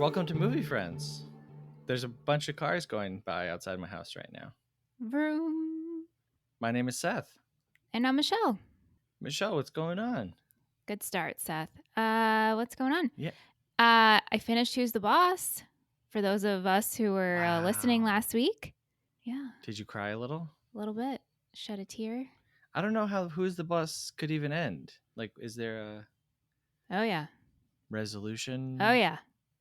Welcome to Movie Friends. There's a bunch of cars going by outside my house right now. Vroom. My name is Seth. And I'm Michelle. Michelle, what's going on? Good start, Seth. What's going on? Yeah. I finished Who's the Boss for those of us who were listening Wow. last week. Yeah, Did you cry a little? a little bit. Shed a tear. I don't know how Who's the Boss could even end. Like, is there a Oh, yeah. resolution? Oh, yeah.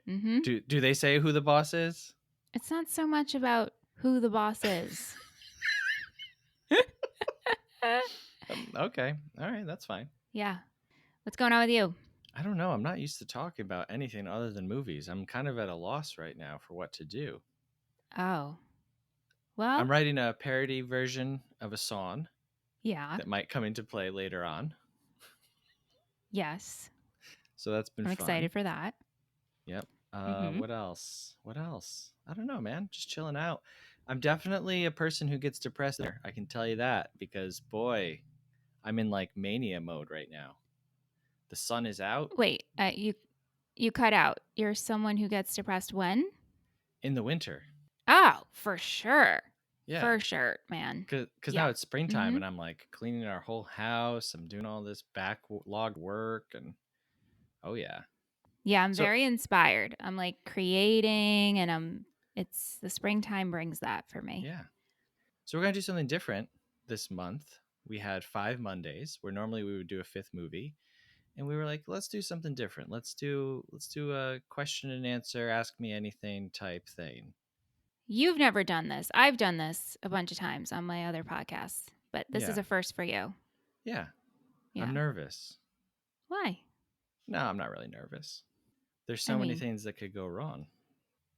Mm-hmm. Do they say who the boss is? It's not so much about who the boss is. Okay. All right. That's fine. Yeah. What's going on with you? I don't know. I'm not used to talking about anything other than movies. I'm kind of at a loss right now for what to do. Oh. Well, I'm writing a parody version of a song yeah. that might come into play later on. Yes. So that's been I'm fun. excited for that. Yep. Mhm. What else? What else? I don't know, man. Just chilling out. I'm definitely a person who gets depressed there. I can tell you that because boy, I'm in like mania mode right now. The sun is out Wait, you cut out. You're someone who gets depressed when? in the winter. Oh, for sure. Yeah. For sure, man. Cause Yeah. now it's springtime Mhm. and I'm like cleaning our whole house. I'm doing all this backlog work and oh yeah. Yeah, I'm So very inspired. I'm like creating and it's the springtime brings that for me. yeah. So we're gonna do something different this month. We had 5 Mondays where normally we would do a fifth movie. And we were like, let's do something different. Let's do a question and answer, ask me anything type thing. You've never done this. I've done this a bunch of times on my other podcasts, but this is Yeah. a first for you. Yeah. I'm Yeah. nervous. Why? No, I'm not really nervous. There's I so many mean, things that could go wrong.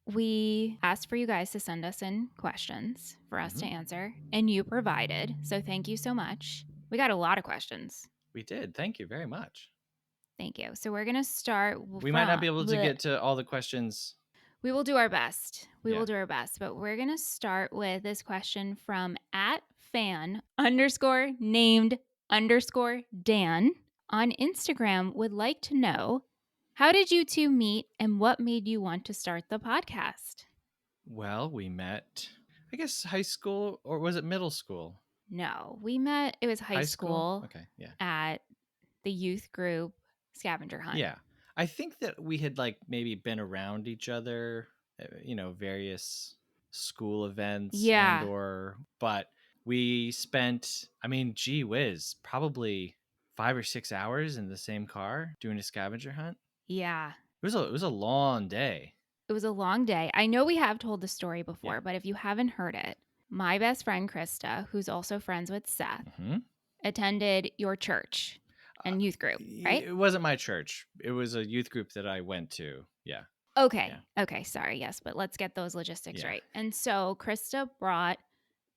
we asked for you guys to send us in questions for us to Mhm. answer, and you provided. So thank you so much. We got a lot of questions. We did. Thank you very much. Thank you. So we're going to start We might not from be able to get to all the questions. We will do our best. We Yeah. will do our best. But we're going to start with this question from @fan_named_Dan on Instagram. Would like to know, how did you two meet and what made you want to start the podcast? Well, we met, I guess, high school or was it middle school? No, we met, it was high school Okay. Yeah. at the youth group scavenger hunt. Yeah. I think that we had like maybe been around each other, various school events Yeah. but we spent, I mean, gee whiz, probably 5 or 6 hours in the same car doing a scavenger hunt. Yeah. It was a long day. It was a long day. I know we have told the story before, Yeah. but if you haven't heard it, my best friend Krista, who's also friends with Seth, attended your church and youth group, right? It wasn't my church. It was a youth group that I went to. Yeah. Okay. Yeah. Okay. Sorry. Yes. But let's get those logistics Yeah. right. And so Krista brought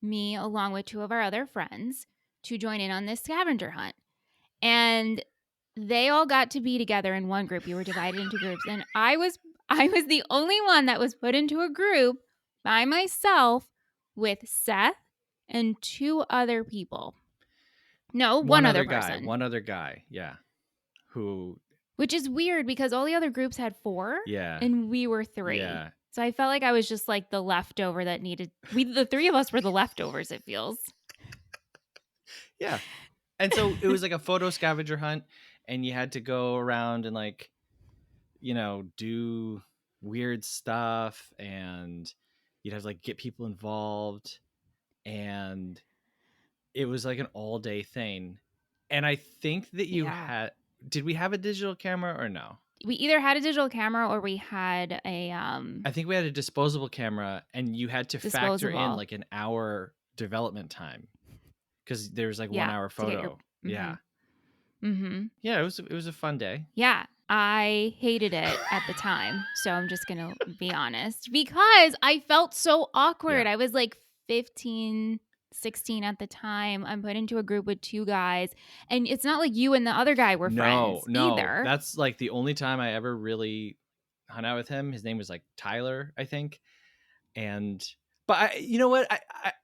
me along with two of our other friends to join in on this scavenger hunt. And they all got to be together in one group. You were divided into groups. And I was the only one that was put into a group by myself with Seth and two other people. No, one other person. One other guy. Yeah. Who Which is weird because all the other groups had 4. Yeah. And we were 3. Yeah. So I felt like I was just like the leftover that needed. The 3 of us were the leftovers, it feels. Yeah. And so it was like a photo scavenger hunt, and you had to go around and like, do weird stuff, and you'd have to like get people involved, and it was like an all day thing. And I think that did we have a digital camera or no? We either had a digital camera or we had a I think we had a disposable camera, and you had to factor in like an hour development time because there was like 1 hour photo. Yeah. Mm-hmm. Yeah, it was a fun day. Yeah, I hated it at the time. So I'm just going to be honest because I felt so awkward. Yeah. I was like 15, 16 at the time. I'm put into a group with 2 guys. And it's not like you and the other guy were friends either. That's like the only time I ever really hung out with him. His name was like Tyler, I think. But you know what?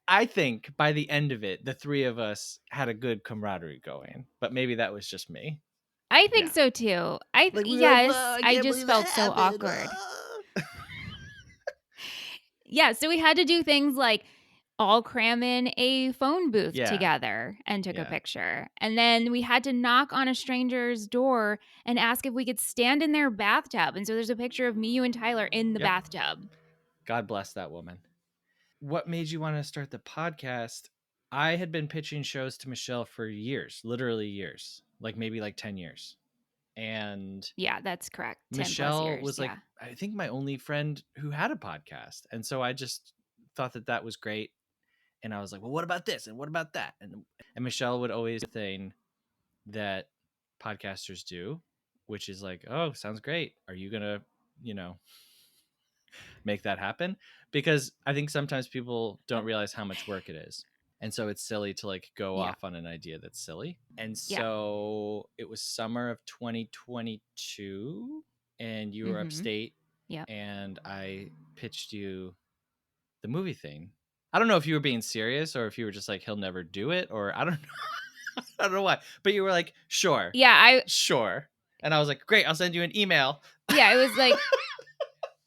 I think by the end of it, the 3 of us had a good camaraderie going. But maybe that was just me. I think so too. I just felt so awkward. Yeah, so we had to do things like all cram in a phone booth Yeah. together and took a Yeah. picture. And then we had to knock on a stranger's door and ask if we could stand in their bathtub. And so there's a picture of me, you, and Tyler in the Yep. bathtub. God bless that woman. What made you want to start the podcast? I had been pitching shows to Michelle for years, literally years, like maybe like 10 years. And Yeah, that's correct. 10 plus Michelle years. was like, Yeah. I think my only friend who had a podcast. And so I just thought that that was great. And I was like, well, what about this? And what about that? And Michelle would always do the thing that podcasters do, which is like, oh, sounds great. Are you going to, you know, make that happen? Because I think sometimes people don't realize how much work it is. And so it's silly to like go Yeah. off on an idea that's silly. And Yeah. so it was summer of 2022 and you were Mm-hmm. upstate Yep. and I pitched you the movie thing. I don't know if you were being serious or if you were just like, he'll never do it, or I don't know. I don't know why. But you were like, sure. Yeah, Sure. And I was like, great, I'll send you an email. yeah, it was like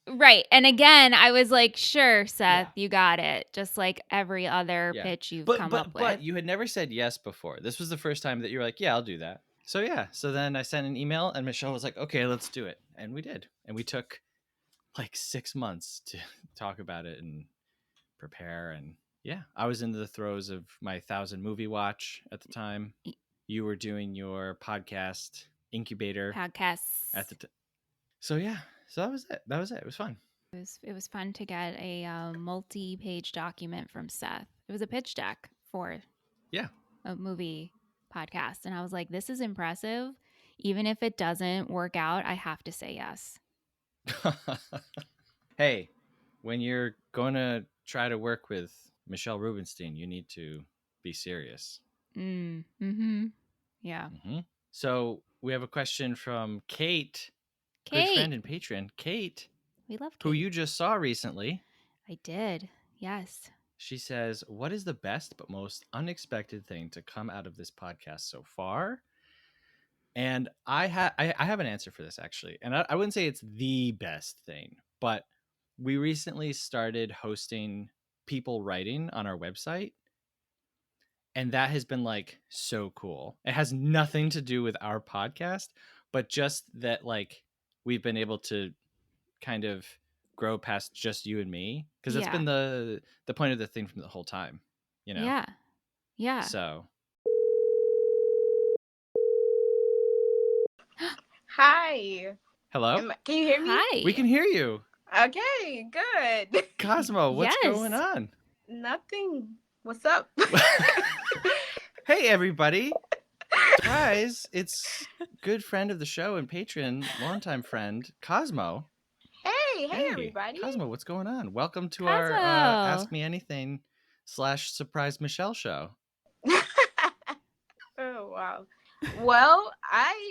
right. And again, I was like, sure, Seth, Yeah. you got it. Just like every other Yeah. pitch you've But come up with. you had never said yes before. This was the first time that you were like, yeah, I'll do that. So yeah. So then I sent an email and Michelle was like, okay, let's do it. And we did. And we took like 6 months to talk about it and prepare. And yeah, I was in the throes of my 1,000 movie watch at the time. You were doing your podcast incubator Podcasts. at the so yeah, so that was it. That was it. It was fun. It was fun to get a multi-page document from Seth. It was a pitch deck for Yeah. a movie podcast, and I was like, "This is impressive. Even if it doesn't work out, I have to say yes." Hey, when you're going to try to work with Michelle Rubenstein, you need to be serious. Mm-hmm. Yeah. Mm-hmm. So we have a question from Kate, good Kate, friend and patron. Kate, we love who Kate. you just saw recently. I did. Yes. She says, what is the best but most unexpected thing to come out of this podcast so far? And I have an answer for this actually. And I wouldn't say it's the best thing, but we recently started hosting people writing on our website. And that has been like so cool. It has nothing to do with our podcast, but just that like we've been able to kind of grow past just you and me, because that's Yeah. been the point of the thing from the whole time, you know. Yeah. Yeah. So Hi. hello, Can you hear me? Hi. we can hear you. Okay, good. Cosmo, what's going Yes. on? Nothing. What's up? Hey everybody, guys, it's good friend of the show and patron, longtime friend Cosmo. Hey, everybody. Cosmo, what's going on? Welcome to our Cosmo. Ask Me Anything / Surprise Michelle show. Oh wow. Well,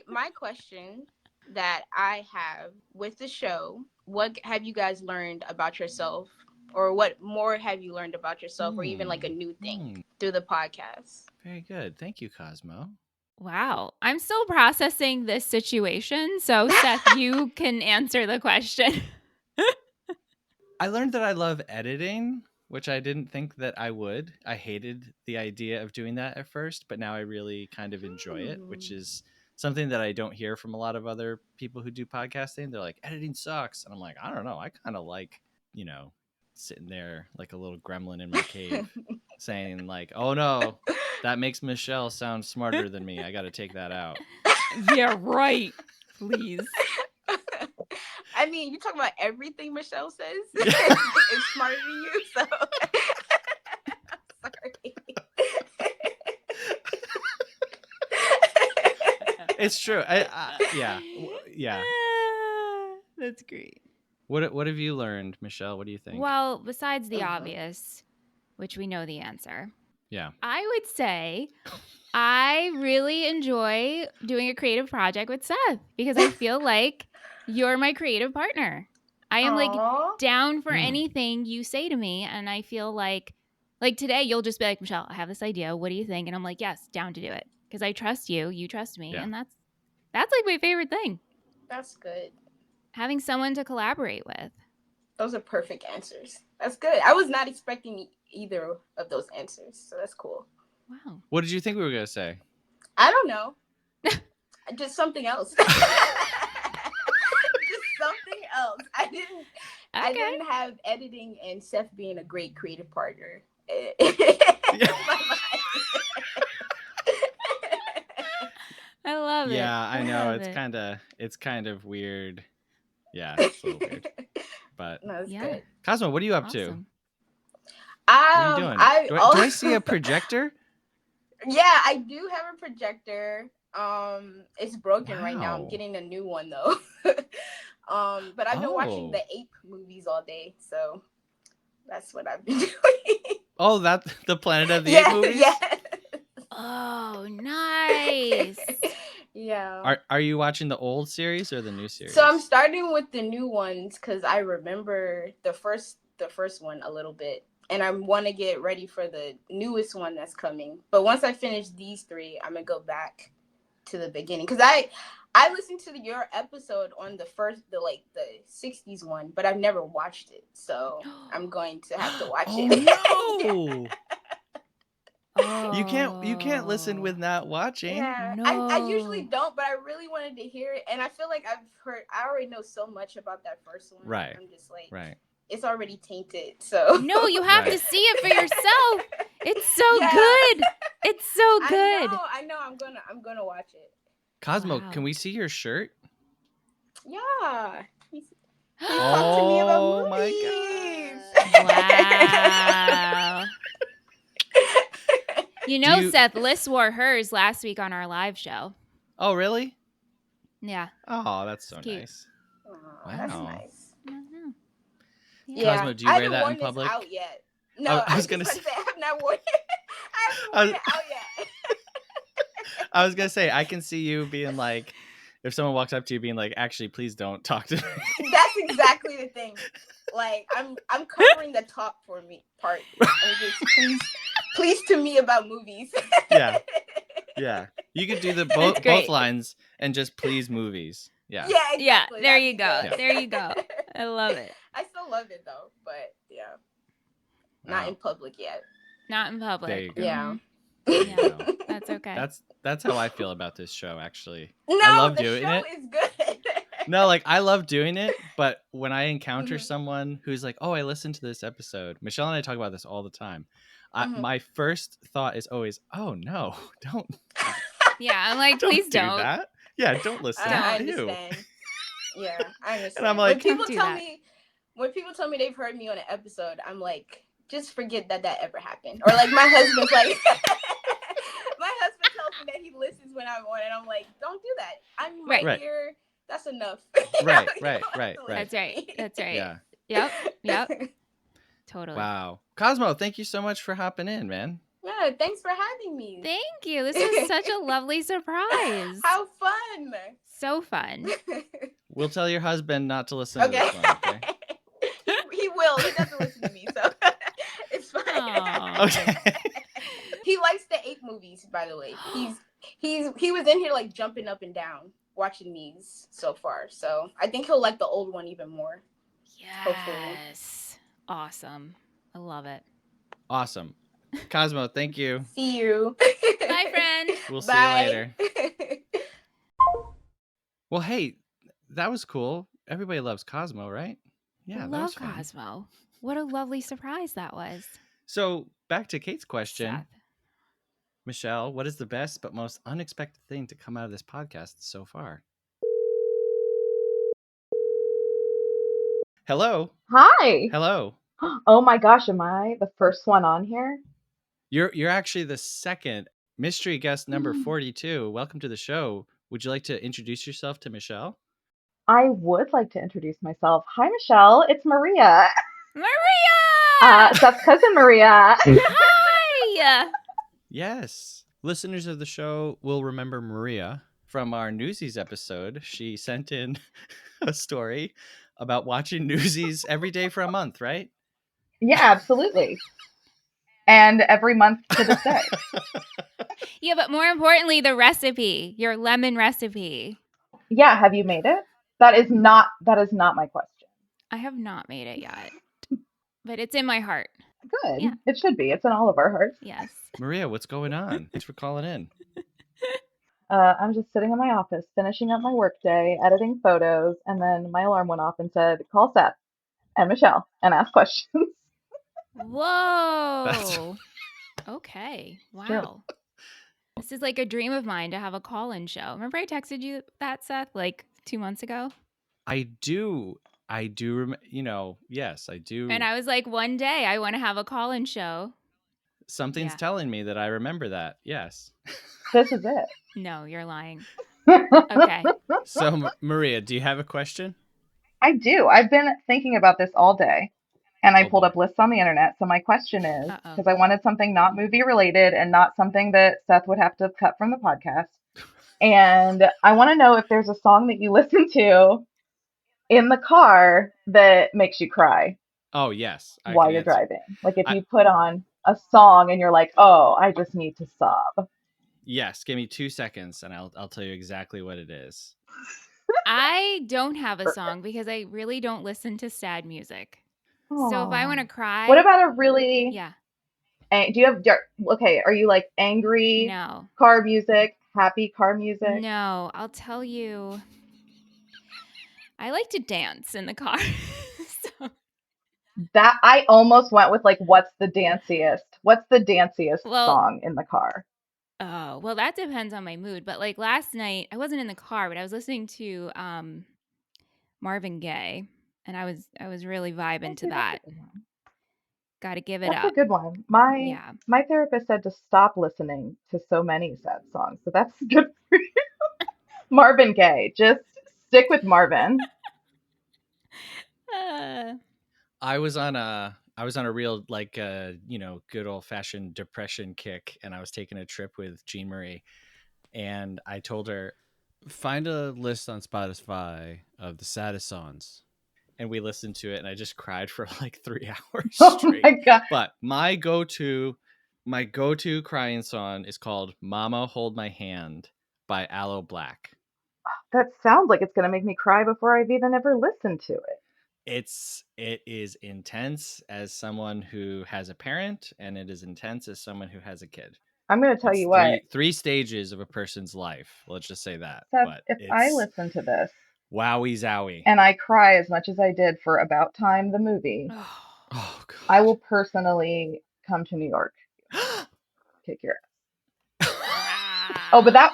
my question that I have with the show, what have you guys learned about yourself? Or what more have you learned about yourself, or even like a new thing through the podcast? Very good. Thank you, Cosmo. Wow. I'm still processing this situation. So, Seth, you can answer the question. I learned that I love editing, which I didn't think that I would. I hated the idea of doing that at first, but now I really kind of enjoy it, which is something that I don't hear from a lot of other people who do podcasting. They're like, editing sucks. And I'm like, I don't know. I kind of like, sitting there like a little gremlin in my cave saying like, oh no, that makes Michelle sound smarter than me. I got to take that out. Yeah, right. Please. I mean, you talk about everything Michelle says is smarter than you, so sorry. It's true. Yeah. That's great. What have you learned, Michelle? What do you think? Well, besides the obvious, which we know the answer, Yeah. I would say I really enjoy doing a creative project with Seth because I feel like you're my creative partner. I am like Aw. down for anything you say to me, and I feel like today you'll just be like, Michelle, I have this idea. What do you think? And I'm like, yes, down to do it because I trust you. You trust me, Yeah. and that's like my favorite thing. That's good. Having someone to collaborate with. Those are perfect answers. That's good. I was not expecting either of those answers, so that's cool. Wow. What did you think we were gonna say? I don't know. Just something else. Just something else. I didn't have editing and Seth being a great creative partner. I love it. Yeah, I know. love It's kind of weird. Yeah, it's a little weird. But No, it's Yeah. good. Cosmo, what are you up to? Awesome. What are you doing? I Do I see a projector? Yeah, I do have a projector. It's broken right now. I'm Wow. getting a new one though. But I've been watching Oh. the ape movies all day, so that's what I've been doing. Oh, that's the Planet of the Apes movies? Yeah. Oh, nice. Yeah. Are you watching the old series or the new series? So I'm starting with the new ones because I remember the first one a little bit, and I want to get ready for the newest one that's coming. But once I finish these 3, I'm gonna go back to the beginning because I listened to your episode on the 60s one, but I've never watched it, so I'm going to have to watch it. No. Oh. You can't listen with not watching. Yeah, No. I usually don't, but I really wanted to hear it, and I feel like I already know so much about that first one. Right. I'm just like, Right. it's already tainted, so. No, you have to Right. see it for yourself. It's so Yeah. good. It's so good. I know. I'm gonna watch it. Cosmo, Wow. can we see your shirt? Yeah. Talk to me Oh about my movies. Wow. You know, you- Seth, Liz wore hers last week on our live show. Oh, really? Yeah. Oh, that's so Cute. nice. Oh, that's Wow. nice. Mhm. Yeah. Cosmo, do you I wear haven't that in worn this public? out yet. No, I was just gonna about to say- I have not worn it. I haven't worn it out yet. I was gonna say I can see you being like, if someone walks up to you being like, actually, please don't talk to me. That's exactly the thing. Like I'm covering the talk for me part. I'm just please to me about movies. Yeah. Yeah. You could do the both great. lines and just please movies. Yeah. Yeah, Yeah, exactly. there That'd you be go. good. There you go. I love it. I still love it though, but yeah. Wow. Not in public yet. Not in public. There you go. Yeah. There you go. That's okay. That's how I feel about this show, actually. No, I love the doing show it. is good. No, like I love doing it, but when I encounter Mhm. someone who's like, "Oh, I listened to this episode," Michelle and I talk about this all the time. Mhm. My first thought is always, "Oh no, don't Yeah, I'm like, don't please do don't. that." Yeah, don't listen. I Ew. understand. Yeah, I understand. And I'm like, when people "Don't do tell that." me when people tell me they've heard me on an episode, I'm like, just forget that ever happened. Or like my husband's like my husband tells me that he listens when I'm on, and I'm like, don't do that. I'm right here. That's enough. Right, You don't have right. to That's listen right. to me. That's right. Yeah. Yep. Totally. Wow. Cosmo, thank you so much for hopping in, man. Yeah, thanks for having me. Thank you. This was such a lovely surprise. How fun. So fun. We'll tell your husband not to listen to Okay. this one, okay? he will. He doesn't listen to me, so it's fine. Aw. Okay. He likes the ape movies, by the way. He was in here like jumping up and down watching these so far. So I think he'll like the old one even more. Hopefully. Yes. Awesome. I love it. Awesome. Cosmo, thank you. See you. Bye, friend. We'll see you Bye. later. Well, hey, that was cool. Everybody loves Cosmo, right? Yeah, that was Love fun. Cosmo. What a lovely surprise that was. So back to Kate's question. Seth. Michelle, what is the best but most unexpected thing to come out of this podcast so far? Hello. Hi. Hello. Oh my gosh, am I the first one on here? You're actually the second mystery guest number Mm. 42. Welcome to the show. Would you like to introduce yourself to Michelle? I would like to introduce myself. Hi, Michelle. It's Maria. Maria! Seth's cousin Maria. Hi! Yes. Listeners of the show will remember Maria from our Newsies episode. She sent in a story about watching Newsies every day for a month, right? Yeah, absolutely. And every month to this day. Yeah, but more importantly, the recipe, your lemon recipe. Yeah, have you made it? That is not my question. I have not made it yet, but it's in my heart. Good. Yeah. It should be. It's in all of our hearts. Yes. Maria, what's going on? Thanks for calling in. I'm just sitting in my office, finishing up my workday, editing photos, and then my alarm went off and said, "Call Seth and Michelle and ask questions." Whoa. Okay. True. Wow. This is like a dream of mine to have a call-in show. Remember I texted you that, Seth, like 2 months ago? I do. Yes, I do. And I was like, one day I want to have a call-in show. Something's Yeah. telling me that I remember that. Yes. This is it. No, you're lying. Okay. So, Maria, do you have a question? I do. I've been thinking about this all day, and I Oh, pulled boy. up lists on the internet. So my question is, Uh-oh. because I wanted something not movie related and not something that Seth would have to cut from the podcast. And I want to know if there's a song that you listen to in the car that makes you cry Oh, yes. I while can you're answer. driving. Like if I- you put on a song and you're like, "Oh, I just need to sob." Yes. Give me 2 seconds, and I'll tell you exactly what it is. I don't have a song because I really don't listen to sad music. So if I want to Oh. cry, What about a really yeah, do you have okay, are you like angry no. car music, happy car music? No, I'll tell you. I like to dance in the car. So, That I almost went with like what's the danciest? What's the danciest well, song in the car? oh, well, that depends on my mood. But like last night, I wasn't in the car, but I was listening to Marvin Gaye, and I was really vibing to Okay, that's a that. good one. Got to give it That's a up. good one. My Yeah. my therapist said to stop listening to so many sad songs. So that's good for you. Marvin Gaye. Just stick with Marvin. Uh, I was on a real good old fashioned depression kick, and I was taking a trip with Jean Marie, and I told her, find a list on Spotify of the saddest songs, and we listened to it, and I just cried for like 3 hours Oh straight. my god. But my go-to crying song is called "Mama Hold My Hand" by Aloe Black. That sounds like it's gonna make me cry before I've even ever listened to it. It is intense as someone who has a parent, and it is intense as someone who has a kid. I'm gonna tell It's you what, three stages of a person's life. Let's just say that. Seth, But if I it's listen to this wowie zowie. and I cry as much as I did for About Time the movie, oh, Oh I god. will personally come to New York, kick your ass. Oh, but wow.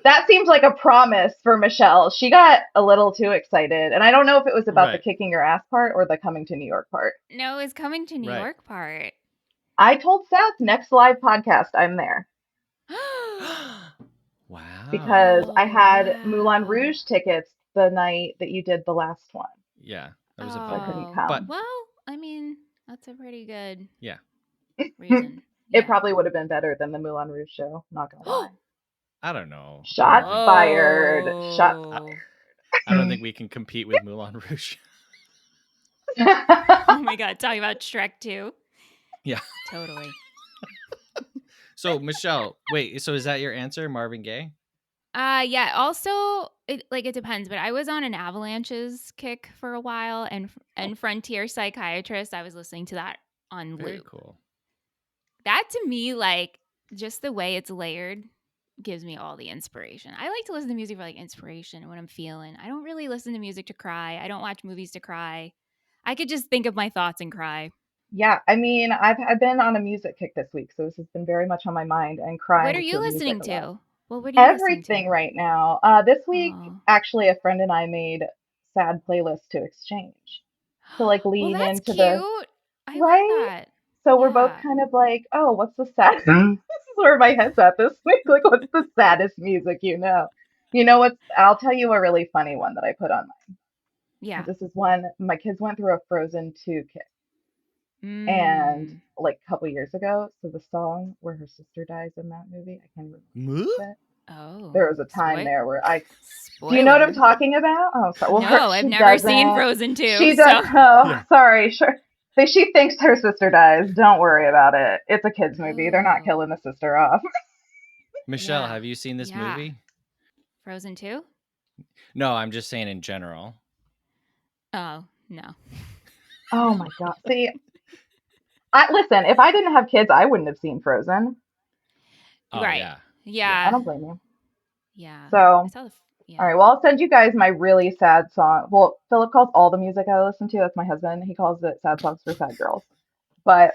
that seems like a promise for Michelle. She got a little too excited, and I don't know if it was about the Right. kicking your ass part or the coming to New York part. No, it's coming to New Right. York part. I told Seth next live podcast I'm there because I Oh, had Moulin wow. Rouge tickets the night that you did the last one, Yeah. That was a so I couldn't bummer. Oh, But come. well, I mean, that's a pretty good yeah. reason. It Yeah. probably would have been better than the Moulin Rouge show, not gonna lie. I don't know. Shots fired. Shots Whoa. I don't think we can compete with Moulin Rouge. Oh my God. Talking about Shrek 2. Yeah. Totally. So Michelle, wait, so is that your answer, Marvin Gaye? Yeah. Also, it depends, but I was on an Avalanches kick for a while, and Frontier Psychiatrist. I was listening to that on Very loop. cool. That to me, like just the way it's layered, gives me all the inspiration. I like to listen to music for like inspiration and what I'm feeling. I don't really listen to music to cry. I don't watch movies to cry. I could just think of my thoughts and cry. Yeah, I mean, I've been on a music kick this week, so this has been very much on my mind and What are crying you to music listening a lot. to? Well, what are you listening to? Everything right now. This week, Oh. actually, a friend and I made sad playlists to exchange to like Well, lean that's into the cute. I love right. that. So we're both Yeah. kind of like, oh, what's the sad? This is where my head's at this week. Like, what's the saddest music you know? You know what's? I'll tell you a really funny one that I put on Yeah. because this is one my kids went through a Frozen 2 kick. And Mm. like a couple years ago, so the song where her sister dies in that movie, I can't even remember it. Oh. There was a time there where do you know what I'm Spoiler. talking about? Oh, sorry. Well, No, I've she never seen doesn't. Frozen 2. She So does. Oh, Yeah. sorry. Sure. She thinks her sister dies. Don't worry about it. It's a kids movie. They're not Oh. killing the sister off. Michelle, Yeah. have you seen this Yeah. movie? Frozen 2? No, I'm just saying in general. Oh, No. Oh my God. See, listen, if I didn't have kids, I wouldn't have seen Frozen. Oh Right. yeah. Yeah. I don't blame you. Yeah. I So, saw the. all Yeah. right. Well, I'll send you guys my really sad song. Well, Philip calls all the music I listen to, that's my husband. He calls it sad songs for sad girls. But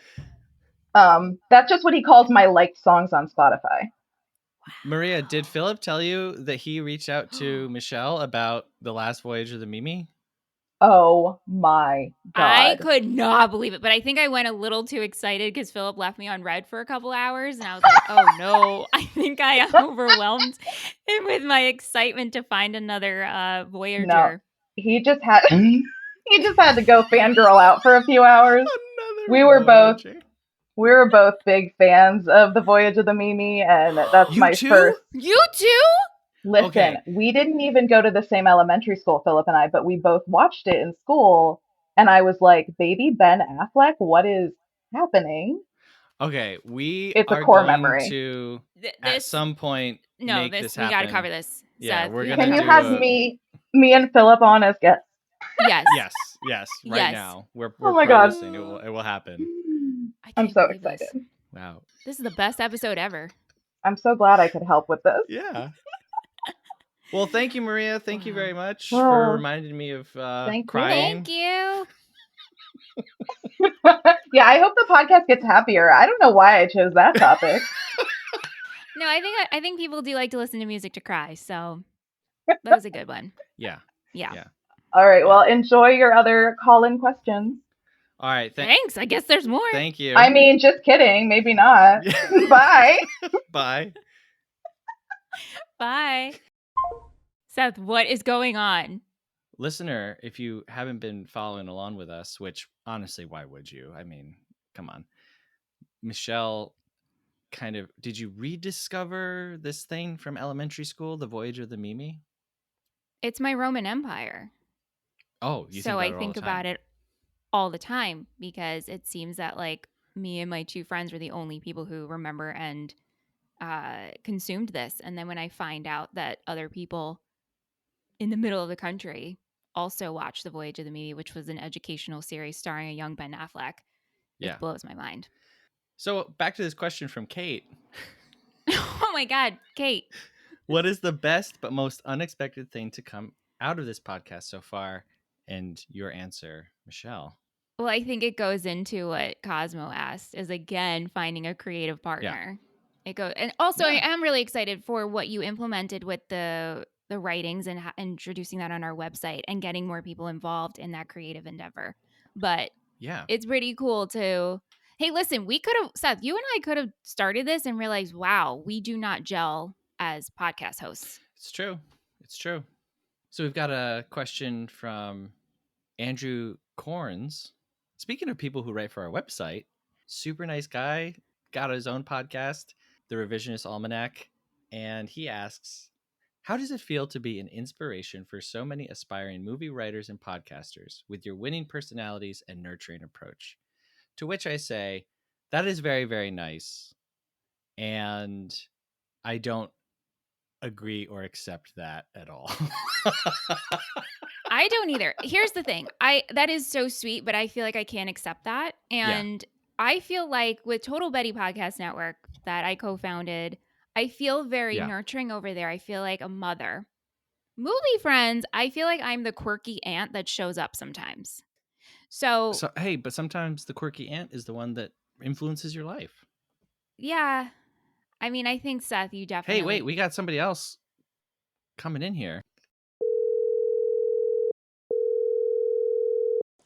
that's just what he calls my liked songs on Spotify. Maria, did Philip tell you that he reached out to Michelle about The Last Voyage of the Mimi? Oh my I God. could not believe it, but I think I went a little too excited because Philip left me on red for a couple hours, and I was like, "Oh no!" I think I overwhelmed him with my excitement to find another No, Voyager. he just had he just had to go fangirl out for a few hours. Another We were both Voyager. we were both big fans of the Voyage of the Mimi, and that's You my too? first. You too? Listen, Okay. we didn't even go to the same elementary school, Philip and I, but we both watched it in school, and I was like, "Baby Ben Affleck, what is happening?" Okay, we It's a are core going memory. to at This some point no, make this this we got to cover happen. this, Yeah, Seth. we're We gonna Can have you to do cover have this. a me and Philip on as guests? Yes. yes, right Yes. now. We're Oh my God. promising it will happen. I I'm can't so believe excited. this. Wow. This is the best episode ever. I'm so glad I could help with this. Yeah. Well, thank you, Maria. Thank you Wow. very much for Oh, reminding me of thank crying. Thank you. Yeah, I hope the podcast gets happier. I don't know why I chose that topic. No, I think people do like to listen to music to cry, so that was a good one. Yeah. Yeah. Yeah. All right, Yeah. well, enjoy your other call-in questions. All right. Thanks. I guess there's more. Thank you. I mean, just kidding. Maybe not. Bye. Bye. Bye. Seth, what is going on? Listener, if you haven't been following along with us, which honestly, why would you? I mean, come on. Michelle, did you rediscover this thing from elementary school, The Voyage of the Mimi? It's my Roman Empire. Oh, you think So about I it all think the time. about it all the time because it seems that like me and my two friends were the only people who remember and consumed this. And then when I find out that other people in the middle of the country also watched The Voyage of the Mimi, which was an educational series starring a young Ben Affleck, Yeah. it blows my mind. So back to this question from Kate. Oh my God, Kate. What is the best but most unexpected thing to come out of this podcast so far? And your answer, Michelle. Well, I think it goes into what Cosmo asked is again finding a creative partner. It goes, and also I am really excited for what you implemented with the writings and introducing that on our website and getting more people involved in that creative endeavor. But Yeah. it's pretty cool to, hey, listen, we could have, Seth, you and I could have started this and realized, wow, we do not gel as podcast hosts. It's true. It's true. So we've got a question from Andrew Corns. Speaking of people who write for our website, super nice guy, got his own podcast, The Revisionist Almanac, and he asks, how does it feel to be an inspiration for so many aspiring movie writers and podcasters with your winning personalities and nurturing approach? To which I say, that is very, very nice. And I don't agree or accept that at all. I don't either. Here's the thing. That is so sweet, but I feel like I can't accept that. And I feel like with Total Betty Podcast Network that I co-founded, I feel very nurturing over there. I feel like a mother. Movie Friends, I feel like I'm the quirky aunt that shows up sometimes. So hey, but sometimes the quirky aunt is the one that influences your life. yeah. I mean, I think Seth, you definitely. Hey, wait, we got somebody else coming in here.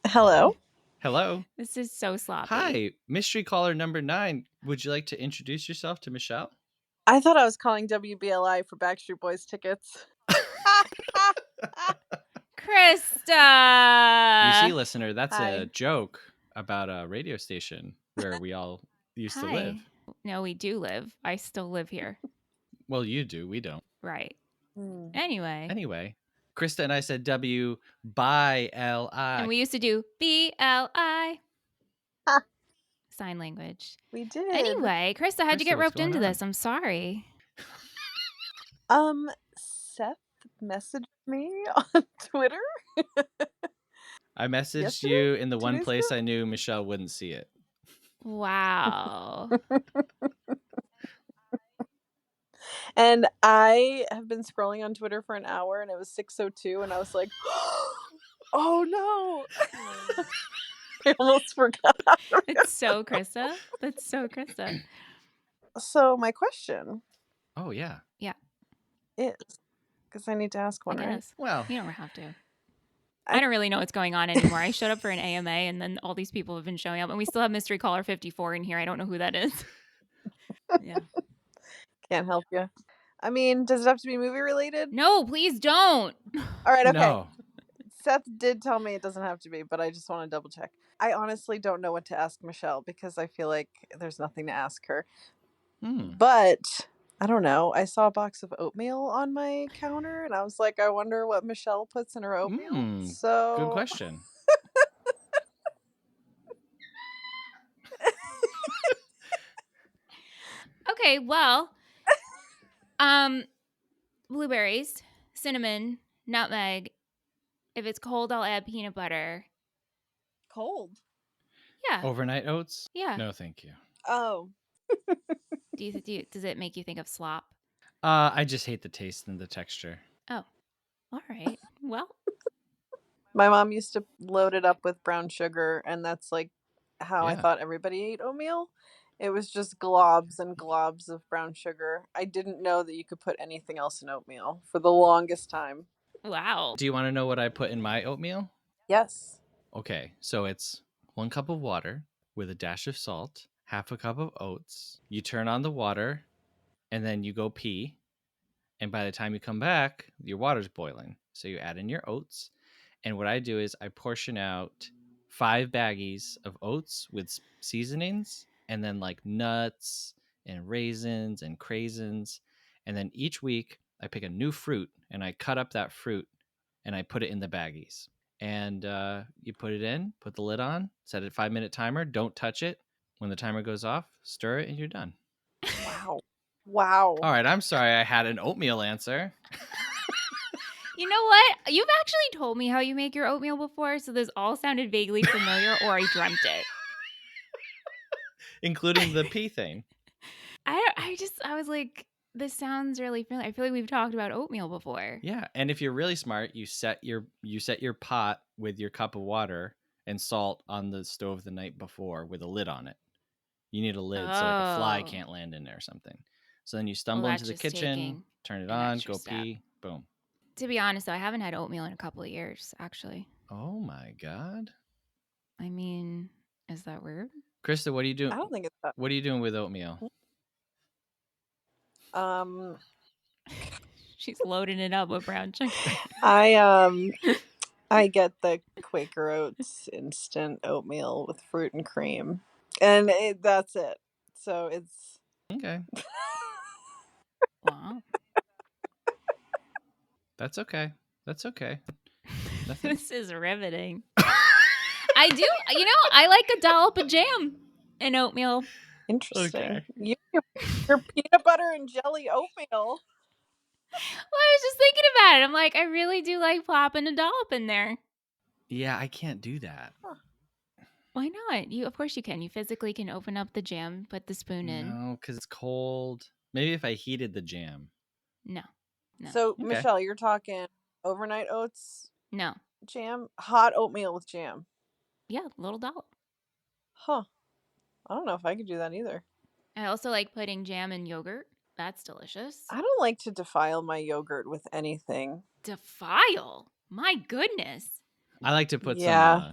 Hello. Hello. This is so sloppy. Hi, mystery caller number 9. Would you like to introduce yourself to Michelle? I thought I was calling WBLI for Backstreet Boys tickets. Krista. You see, listener, that's Hi. a joke about a radio station where we all used to live. No, we do live. I still live here. Well, you do. We don't. Right. Anyway. Krista and I said W by L-I. And we used to do B-L-I. Sign language. We did. Anyway, Krista, how'd you get Krista, what's roped into going on? this? I'm sorry. Seth messaged me on Twitter. I messaged Yesterday? you in the 2 one days place ago? I knew Michelle wouldn't see it. Wow. And I have been scrolling on Twitter for an hour, and it was 6:02, and I was like, "Oh no!" I almost forgot. It's so Krista. That's so Krista. So my question Oh yeah. is, because I need to ask I one, right? guess. Well, You don't have to. I don't really know what's going on anymore. I showed up for an AMA and then all these people have been showing up and we still have mystery caller 54 in here. I don't know who that is. Yeah. Can't help you. I mean, does it have to be movie related? No, please don't. All right, okay. no. Seth did tell me it doesn't have to be, but I just want to double check. I honestly don't know what to ask Michelle because I feel like there's nothing to ask her. But I don't know. I saw a box of oatmeal on my counter and I was like, I wonder what Michelle puts in her oatmeal. So Good question. Okay, well, blueberries, cinnamon, nutmeg. If it's cold, I'll add peanut butter. Cold. Yeah. Overnight oats? Yeah. No, thank you. Oh. Does it make you think of slop? I just hate the taste and the texture. Oh, all right. Well, My mom used to load it up with brown sugar, and that's like how I Yeah. thought everybody ate oatmeal. It was just globs and globs of brown sugar. I didn't know that you could put anything else in oatmeal for the longest time. wow. Do you want to know what I put in my oatmeal? Yes. Okay, so it's 1 cup of water with a dash of salt, half a cup of oats. You turn on the water, and then you go pee. And by the time you come back, your water's boiling. So you add in your oats. And what I do is I portion out 5 baggies of oats with seasonings and then like nuts and raisins and craisins. And then each week I pick a new fruit and I cut up that fruit and I put it in the baggies. And you put it in, put the lid on, set a 5-minute timer. Don't touch it. When the timer goes off, stir it and you're done. Wow. Wow. All right, I'm sorry I had an oatmeal answer. You know what? You've actually told me how you make your oatmeal before, so this all sounded vaguely familiar or I dreamt it. Including the pee thing. I was like, this sounds really familiar. I feel like we've talked about oatmeal before. Yeah, and if you're really smart, you set your pot with your cup of water and salt on the stove the night before with a lid on it. You need a lid so like a fly Oh. can't land in there or something. So then you Well, stumble that's into the just kitchen, taking turn it an on, extra go step. pee, boom. To be honest, though, I haven't had oatmeal in a couple of years, actually. Oh my god. I mean, is that weird? Krista, what are you I doing? don't think it's that. What are you doing with oatmeal? She's loading it up with brown sugar. I get the Quaker Oats instant oatmeal with fruit and cream, and that's it. So it's Okay. Wow. That's okay. That's okay. Nothing. This is riveting. I do, I like a dollop of jam in oatmeal. interesting. Okay. Your peanut butter and jelly oatmeal. Well, I was just thinking about it. I'm like, I really do like plopping a dollop in there. Yeah, I can't do that. Why not? Of course you can. You physically can open up the jam, put the spoon in. No, because it's cold. Maybe if I heated the jam. No. No. So Okay. Michelle, you're talking overnight oats No. jam, hot oatmeal with jam. Yeah, little dollop. Huh. I don't know if I could do that either. I also like putting jam in yogurt. That's delicious. I don't like to defile my yogurt with anything. Defile? My goodness. I like to put Yeah.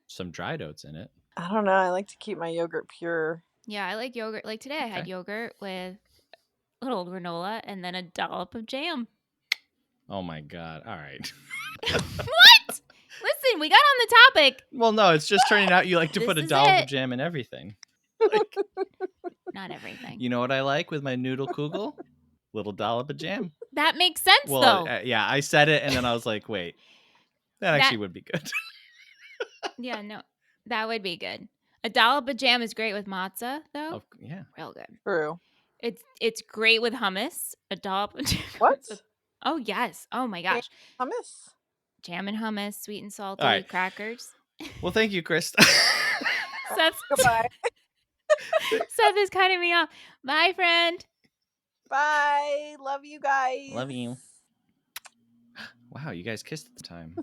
some dried oats in it. I don't know. I like to keep my yogurt pure. Yeah, I like yogurt. Like today, I had Okay. yogurt with a little granola and then a dollop of jam. Oh my god. All right. What? Listen, we got on the topic. Well, no, it's just turning out you like to This put a is dollop it. of jam in everything. Not everything. You know what I like with my noodle kugel? Little dollop of jam. That makes sense, Well, though. yeah, I said it and then I was like, wait, that actually would be good. Yeah, no, that would be good. A dollop of jam is great with matzah, though. Yeah. Real good. True. It's great with hummus. A dollop of jam. What? Oh yes. Oh my gosh. Hummus? Jam and hummus, sweet and salty, right. crackers. Well, thank you, Krista. Goodbye. Seth is cutting me off. Bye, friend. Bye. Love you guys. Love you. Wow, you guys kissed at the time.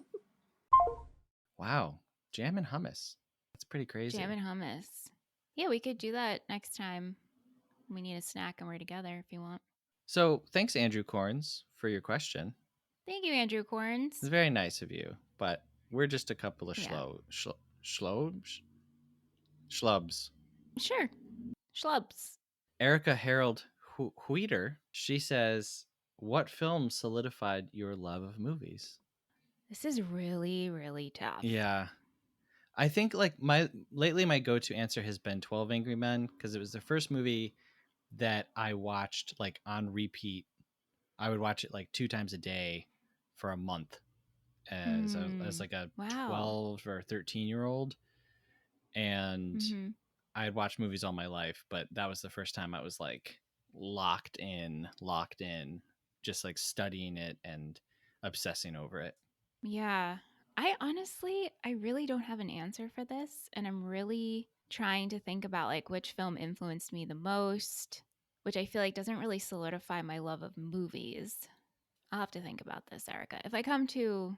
Wow, jam and hummus. That's pretty crazy. Jam and hummus. Yeah, we could do that next time. We need a snack and we're together if you want. So thanks, Andrew Corns, for your question. Thank you, Andrew Corns. It's very nice of you, but we're just a couple of Yeah. schlubs. Sure. Schlubs. Erica Harold Hueter, she says, what film solidified your love of movies? This is really, really tough. Yeah. I think like my go-to answer has been 12 Angry Men, because it was the first movie that I watched like on repeat. I would watch it like 2 times a day for a month as like a 12 or 13-year-old. And I'd watched movies all my life, but that was the first time I was like locked in, just like studying it and obsessing over it. Yeah. I really don't have an answer for this. And I'm really trying to think about like which film influenced me the most, which I feel like doesn't really solidify my love of movies. I'll have to think about this, Erica. If I come to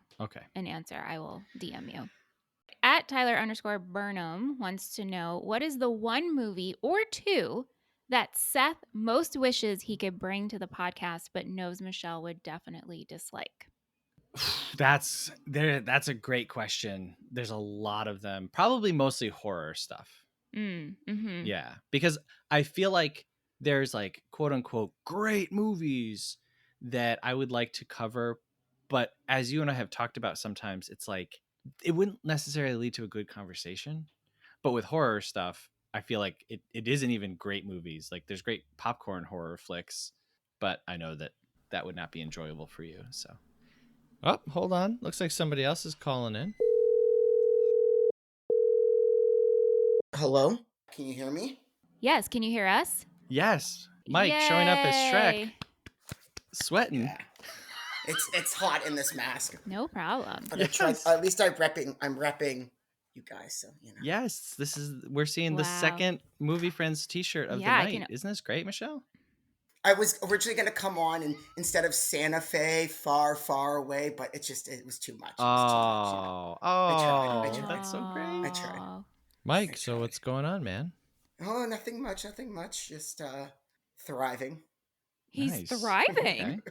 an answer, I will DM you. At Tyler_Burnham wants to know, what is the one movie or two that Seth most wishes he could bring to the podcast but knows Michelle would definitely dislike? That's a great question. There's a lot of them, probably mostly horror stuff. Yeah, because I feel like there's like quote unquote great movies that I would like to cover, but as you and I have talked about, sometimes it's like it wouldn't necessarily lead to a good conversation. But with horror stuff, I feel like it isn't even great movies. Like there's great popcorn horror flicks, but I know that would not be enjoyable for you. So, oh, hold on. Looks like somebody else is calling in. Hello? Can you hear me? Yes. Can you hear us? Yes. Mike showing up as Shrek. Sweating. Yeah. It's hot in this mask. No problem. But at least I'm repping you guys, so you know. Yes, we're seeing the second Movie Friends t-shirt of the night. Isn't this great, Michelle? I was originally gonna come on and instead of Santa Fe, far, far away, but it was too much. I tried. That's so great. I tried. Mike, so what's going on, man? Oh, nothing much. Just thriving. He's thriving. Okay.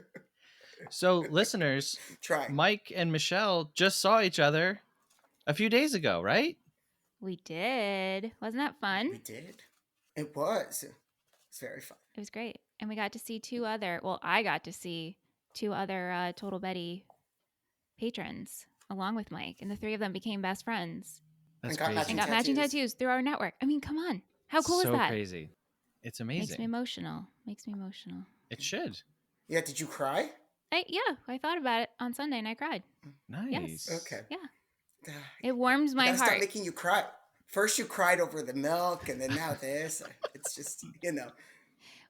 So, listeners, Mike and Michelle just saw each other a few days ago, right? We did. Wasn't that fun? We did. It was. It was very fun. It was great. And we got to see I got to see two other Total Betty patrons along with Mike. And the three of them became best friends. That's crazy. And got matching tattoos through our network. I mean, come on. How cool is that? So crazy. It's amazing. Makes me emotional. It should. Yeah, did you cry? I thought about it on Sunday and I cried. Nice. Yes. Okay. Yeah. It warms my heart. Stop making you cry. First you cried over the milk and then now this. It's just,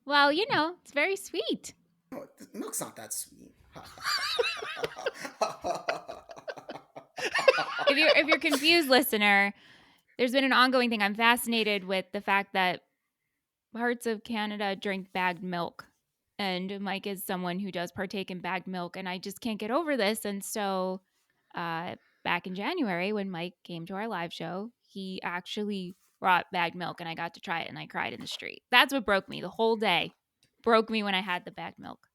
Well, it's very sweet. No, the milk's not that sweet. If you're confused, listener, there's been an ongoing thing. I'm fascinated with the fact that parts of Canada drink bagged milk. And Mike is someone who does partake in bagged milk, and I just can't get over this. And so back in January, when Mike came to our live show, he actually brought bagged milk, and I got to try it, and I cried in the street. That's what broke me the whole day. Broke me when I had the bagged milk.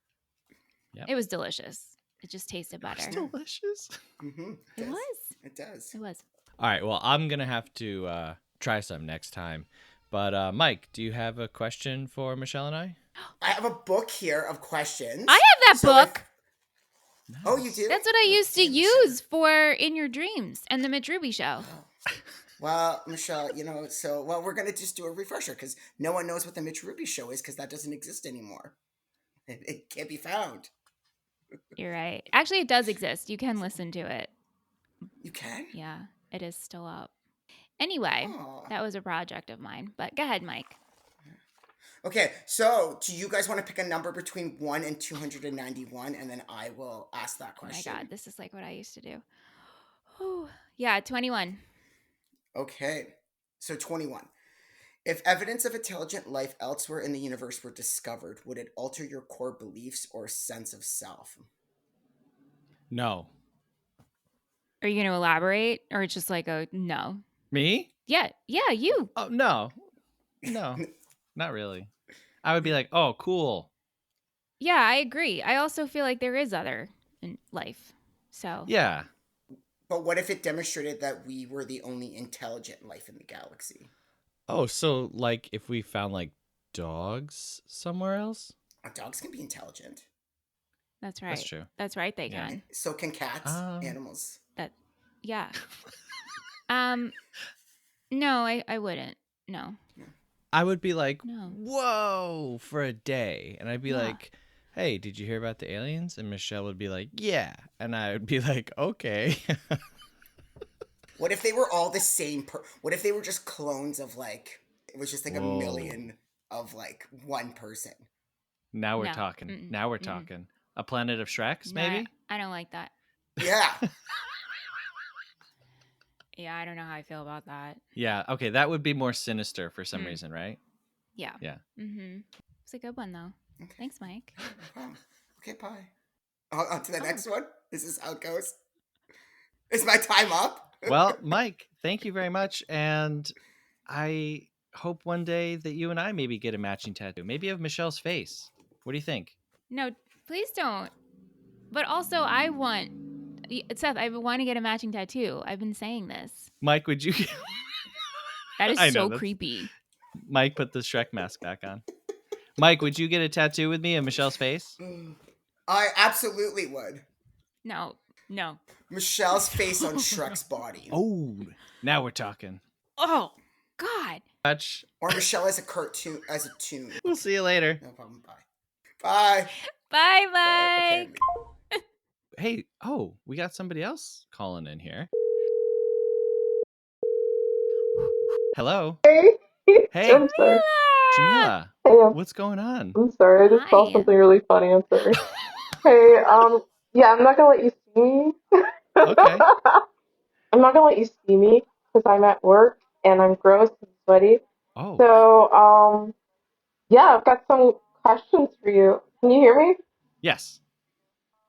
Yep. It was delicious. It just tasted better. It's delicious. Mm-hmm. It was. It does. It was. All right. Well, I'm going to have to try some next time. But Mike, do you have a question for Michelle and I? I have a book here of questions. I have that book. Nice. Oh, you do? That's what I used to use for In Your Dreams and the Mitch Ruby Show. Oh. Well, Michelle, we're going to just do a refresher because no one knows what the Mitch Ruby Show is because that doesn't exist anymore. It can't be found. You're right. Actually, it does exist. You can listen to it. You can? Yeah, it is still up. Anyway, That was a project of mine. But go ahead, Mike. Okay, so do you guys want to pick a number between 1 and 291, and then I will ask that question? Oh my God, this is like what I used to do. Yeah, 21. Okay. So 21. If evidence of intelligent life elsewhere in the universe were discovered, would it alter your core beliefs or sense of self? No. Are you going to elaborate, or it's just like a no? Me? Yeah, you. Oh, no. No. Not really. I would be like, oh, cool. Yeah, I agree. I also feel like there is other in life. So Yeah. But what if it demonstrated that we were the only intelligent life in the galaxy? Oh, so like if we found like dogs somewhere else? Dogs can be intelligent. that's right. That's true. That's right. They Yeah. can. So can cats, animals. That. Yeah. No, I wouldn't. No. I would be like, No. whoa, for a day. And I'd be Yeah. like, hey, did you hear about the aliens? And Michelle would be like, yeah. And I would be like, okay. What if they were all the same? What if they were just clones of like, it was just like a Whoa. million of like one person? Now we're No. talking. Mm-mm. Now we're Mm-mm. talking. A planet of Shreks, No, maybe? I don't like that. Yeah. Yeah, I don't know how I feel about that. Yeah. Okay. That would be more sinister for some reason, right? Yeah. Yeah. Mm-hmm. It's a good one, though. Okay. Thanks, Mike. No problem. Okay, bye. On to the next one. This is how it goes. Is my time up? Well, Mike, thank you very much. And I hope one day that you and I maybe get a matching tattoo, maybe of Michelle's face. What do you think? No, please don't. But also, I want Seth. I want to get a matching tattoo. I've been saying this. Mike, would you? That is I know, so that's- creepy. Mike, put the Shrek mask back on. Mike, would you get a tattoo with me of Michelle's face? I absolutely would. No. Michelle's face on Shrek's body. Oh, now we're talking. Oh, God. Touch. Or Michelle as a cartoon, as a tune. We'll see you later. No problem. Bye. Bye. Bye, Bye. Mike. Okay. Hey, oh, we got somebody else calling in here. Hello. Hey. Hey, I'm sorry. Jamila. Hey, What's going on? I'm sorry. I just saw Hi. something really funny. I'm sorry. Hey, yeah, I'm not gonna let you see me. Okay. I'm not gonna let you see me because I'm at work and I'm gross and sweaty. Oh, So, yeah, I've got some questions for you. Can you hear me? yes.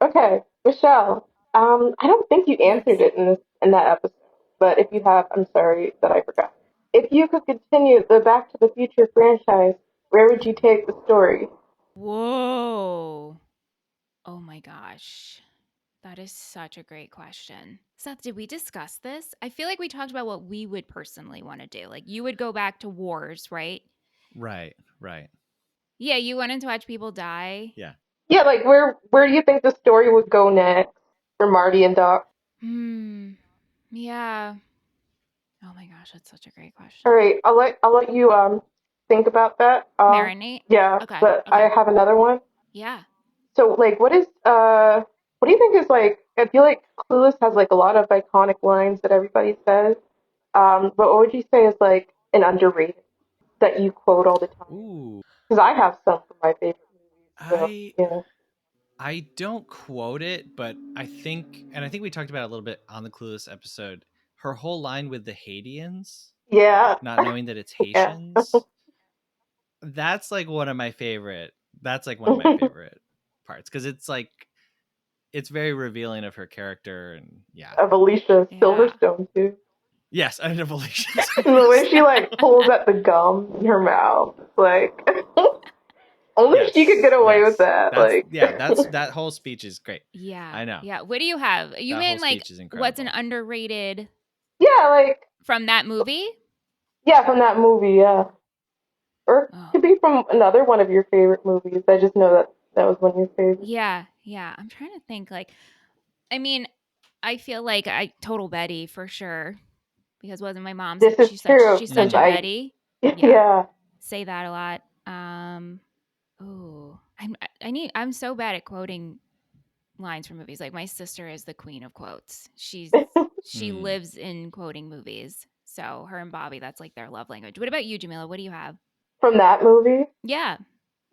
Okay, Michelle. I don't think you answered it in that episode, but if you have, I'm sorry that I forgot. If you could continue the Back to the Future franchise, where would you take the story? Whoa. Oh my gosh. That is such a great question. Seth, did we discuss this? I feel like we talked about what we would personally want to do. Like you would go back to wars, right? Right. Yeah, you wanted to watch people die. Yeah. Yeah, like where do you think the story would go next for Marty and Doc? Yeah. Oh my gosh, that's such a great question. All right, I'll let you think about that. Marinate? Yeah, Okay. but I have another one. Yeah. So like what do you think is like I feel like Clueless has like a lot of iconic lines that everybody says. But what would you say is like an underrated that you quote all the time? Ooh. Because I have some from my favorite movies. So yeah. I don't quote it, but I think we talked about it a little bit on the Clueless episode. Her whole line with the Haitians, Yeah. not knowing that it's Yeah. Haitians, that's like one of my favorite. That's like one of my favorite parts because it's like it's very revealing of her character and yeah. Of Alicia Yeah. Silverstone too. Yes, and of Alicia. And the way she like pulls at the gum in her mouth, like only she could get away with that. That whole speech is great. Yeah. I know. Yeah. What do you have? You That mean whole like speech is what's an incredible. underrated Yeah, like from that movie? yeah, from that movie, yeah. Or it Oh. could be from another one of your favorite movies. I just know that was one of your favorites. Yeah. I'm trying to think like I mean, I feel like I total Betty for sure. Because wasn't my mom This is she's true such because a I Betty. yeah. Say that a lot. I'm so bad at quoting lines from movies. Like my sister is the queen of quotes. She lives in quoting movies. So her and Bobby, that's like their love language. What about you, Jamila? What do you have? From that movie. Yeah,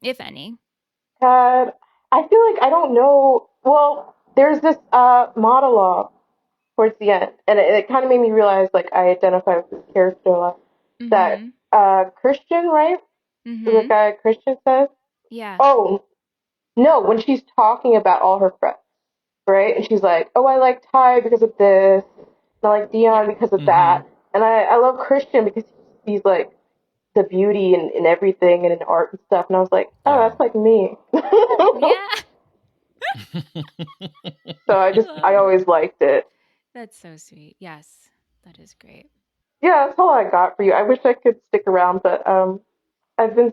if any. God, I feel like I don't know. Well, there's this monologue towards the end, and it kind of made me realize like I identify with this character a lot. That Christian, right? The guy Christian says. Yeah. Oh no, when she's talking about all her friends, right? And she's like, "Oh, I like Ty because of this. And I like Dion because of that." And I love Christian because he's like the beauty in everything and in art and stuff. And I was like, "Oh, that's like me." Yeah. So I it. always liked it. That's so sweet. Yes, that is great. Yeah, that's all I got for you. I wish I could stick around, but I've been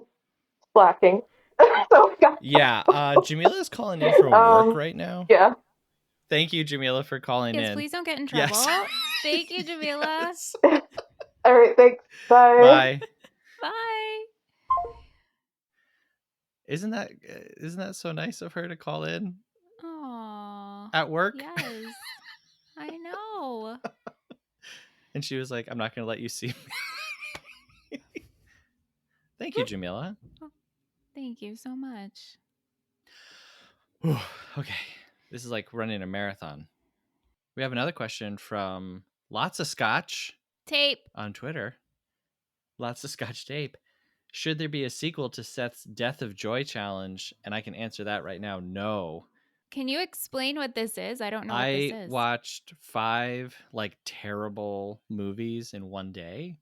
slacking. So I got Yeah, Jamila's calling in from work right now. Yeah. Thank you, Jamila, for calling Yes, in. please don't get in trouble. Yes. Thank you, Jamila. Yes. All right, thanks. Bye. Bye. Bye. Isn't that so nice of her to call in Aw. at work? Yes. I know. And she was like, "I'm not going to let you see me." Thank you, Jamila. Thank you so much. Okay. This is like running a marathon. We have another question from Lots of Scotch Tape on Twitter. Lots of Scotch Tape. Should there be a sequel to Seth's Death of Joy challenge? And I can answer that right now. No. Can you explain what this is? I don't know what this I is. watched 5 like terrible movies in one day,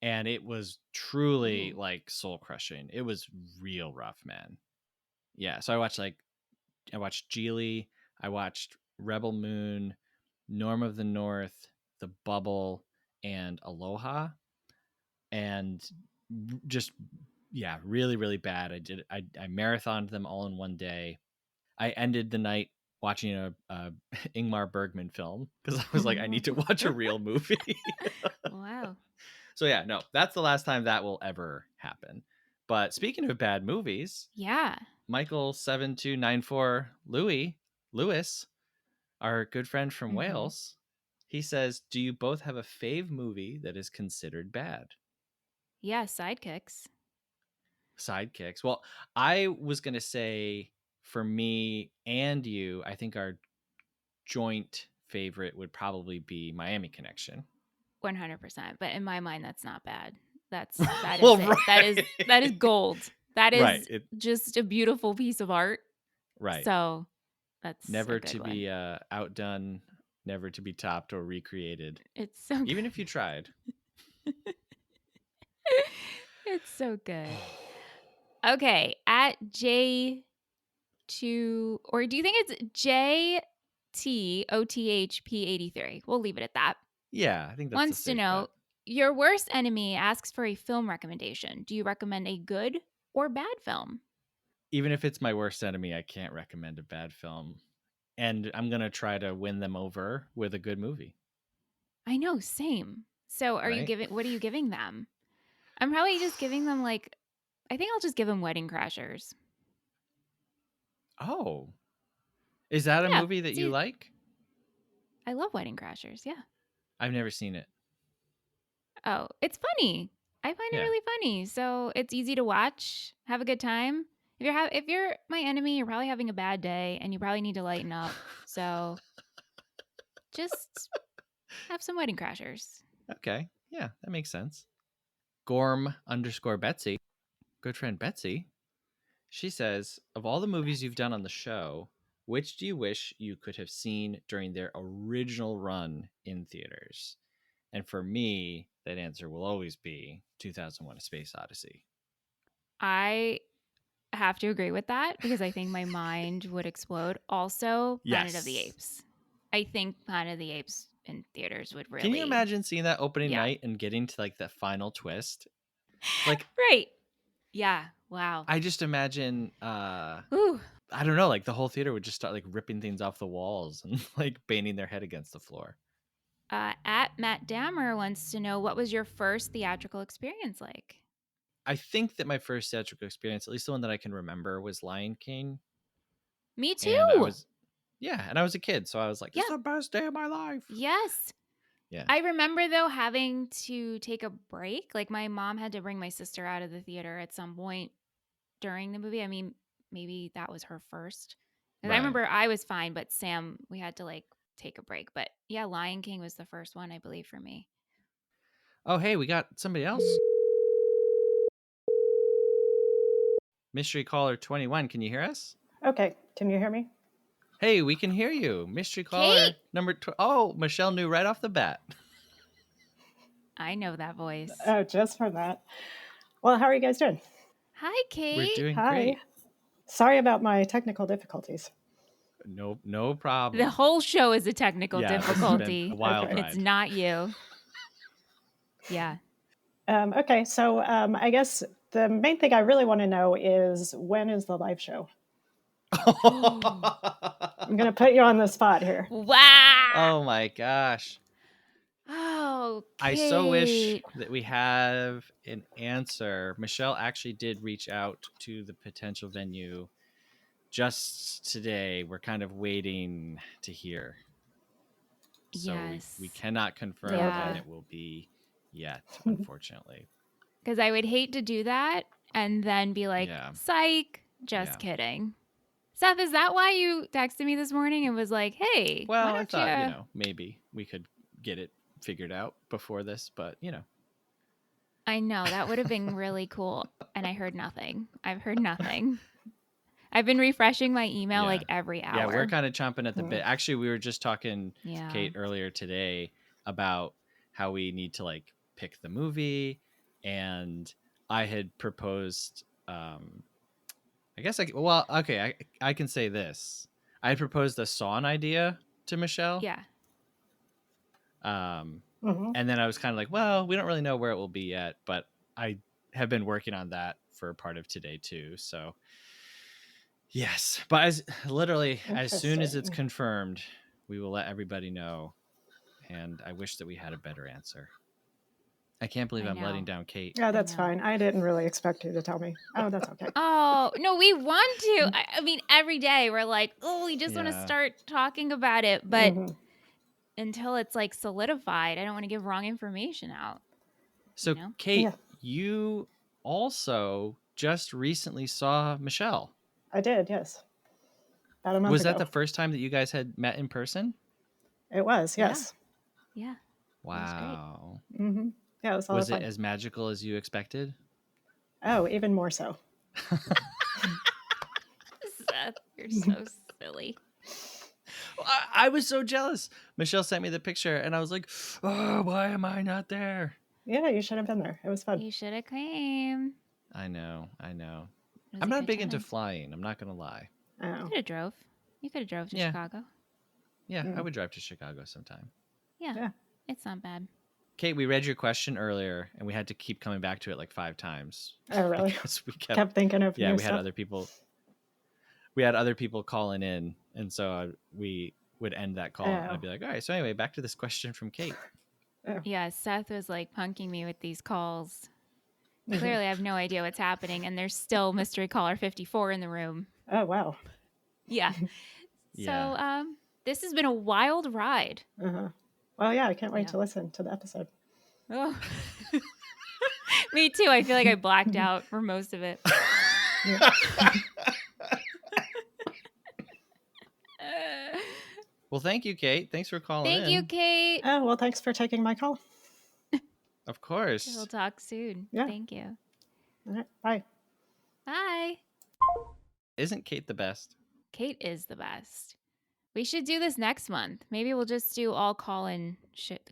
and it was truly like soul crushing. It was real rough, man. Yeah, so I watched Geely, I watched Rebel Moon, Norm of the North, The Bubble, and Aloha, and just really really bad. I marathoned them all in one day. I ended the night watching a Ingmar Bergman film because I was like, I need to watch a real movie. Wow. So yeah, no, that's the last time that will ever happen. But speaking of bad movies, Yeah. Michael 7294 Lewis, our good friend from Wales, he says, "Do you both have a fave movie that is considered bad?" Yeah, Sidekicks. Sidekicks. Well, I was gonna say for me and you, I think our joint favorite would probably be Miami Connection. 100%. But in my mind, that's not bad. That is Well, it. That is gold. That is right. just a beautiful piece of art. Right. So that's never a good to one. be outdone, never to be topped or recreated. It's so good. Even if you tried. It's so good. Okay, at J2, or do you think it's JTOTHP83? We'll leave it at that. Yeah, I think that's Wants to know, your worst enemy asks for a film recommendation. Do you recommend a good or bad film? Even if it's my worst enemy, I can't recommend a bad film. And I'm going to try to win them over with a good movie. I know, same. So what are you giving them? I'm probably just giving them I think I'll just give them Wedding Crashers. Oh. Is that a movie that you like? I love Wedding Crashers, yeah. I've never seen it. Oh, it's funny. I find it really funny. So it's easy to watch. Have a good time. If you're my enemy, you're probably having a bad day and you probably need to lighten up. So just have some Wedding Crashers. Okay. Yeah, that makes sense. Gorm_Betsy, good friend Betsy, she says, of all the movies you've done on the show, which do you wish you could have seen during their original run in theaters? And for me, that answer will always be 2001: A Space Odyssey. I have to agree with that because I think my mind would explode. Also, Planet of the Apes. I think Planet of the Apes in theaters would really... Can you imagine seeing that opening night and getting to the final twist? Right. Yeah. Wow. I just imagine I don't know, the whole theater would just start ripping things off the walls and banging their head against the floor. At Matt Dammer wants to know, what was your first theatrical experience like? I think that my first theatrical experience, at least the one that I can remember, was Lion King. Me too. And I was a kid, so I was like, "This is the best day of my life." Yes. Yeah. I remember though having to take a break. My mom had to bring my sister out of the theater at some point during the movie. I mean, maybe that was her first. Because I remember I was fine, but Sam, we had to take a break. But yeah, Lion King was the first one, I believe, for me. Oh, hey, we got somebody else. Mystery caller 21, can you hear us? Okay, can you hear me? Hey, we can hear you. Mystery caller Kate! number Oh, Michelle knew right off the bat. I know that voice. Oh, just from that. Well, how are you guys doing? Hi, Kate. We're doing Hi. great. Sorry about my technical difficulties. No problem. The whole show is a technical Yeah, this has been difficulty. a wild Okay. ride. It's not you. Yeah. Okay, so I guess the main thing I really want to know is when is the live show? I'm going to put you on the spot here. Wow. Oh my gosh. Oh, Kate. I so wish that we have an answer. Michelle actually did reach out to the potential venue just today. We're kind of waiting to hear. So Yes. we cannot confirm Yeah. when it will be yet, unfortunately. Because I would hate to do that and then be like, Yeah. psych, just kidding. Seth, is that why you texted me this morning and was like, hey, Well, why I don't thought, maybe we could get it figured out before this, but I know, that would have been really cool. And I heard nothing. I've heard nothing. I've been refreshing my email Yeah. like every hour. Yeah, we're kind of chomping at the bit. Actually, we were just talking, Yeah. Kate, earlier today about how we need to like pick the movie, and I had proposed. I guess I can say this. I had proposed a song idea to Michelle. Yeah. And then I was kind of like, well, we don't really know where it will be yet, but I have been working on that for part of today too. So yes, but as soon as it's confirmed, we will let everybody know. And I wish that we had a better answer. I can't believe I'm letting down Kate. Yeah, that's fine. I didn't really expect you to tell me. Oh, that's okay. Oh, no, we want to. I mean, every day we're like, oh, we just want to start talking about it. But until it's like solidified, I don't want to give wrong information out. So, Kate, you also just recently saw Michelle. I did, yes. About a month Was ago. that the first time that you guys had met in person? It was, yes. Yeah. Wow. Mm-hmm. Yeah, it was a lot of fun. Was it as magical as you expected? Oh, even more so. Seth, you're so silly. I was so jealous. Michelle sent me the picture, and I was like, oh, why am I not there? Yeah, you should have been there. It was fun. You should have came. I know. I'm not big into flying. I'm not going to lie. Oh. You could have drove. You could have drove to Chicago. Yeah, I would drive to Chicago sometime. Yeah. It's not bad. Kate, we read your question earlier, and we had to keep coming back to it like 5 times. Oh, really? Because we kept thinking of we stuff. had other people. We had other people calling in, and so we would end that call, and I'd be like, all right, so anyway, back to this question from Kate. Yeah, Seth was like punking me with these calls. Clearly, I have no idea what's happening, and there's still mystery caller 54 in the room. Oh, wow. Yeah. So, this has been a wild ride. Uh-huh. Well, yeah, I can't wait to listen to the episode. Oh. Me too. I feel like I blacked out for most of it. Well, thank you, Kate. Thanks for calling in. Thank you, Kate. Oh, well, thanks for taking my call. Of course. We'll talk soon. Yeah. Thank you. All right, bye. Bye. Isn't Kate the best? Kate is the best. We should do this next month. Maybe we'll just do all call-in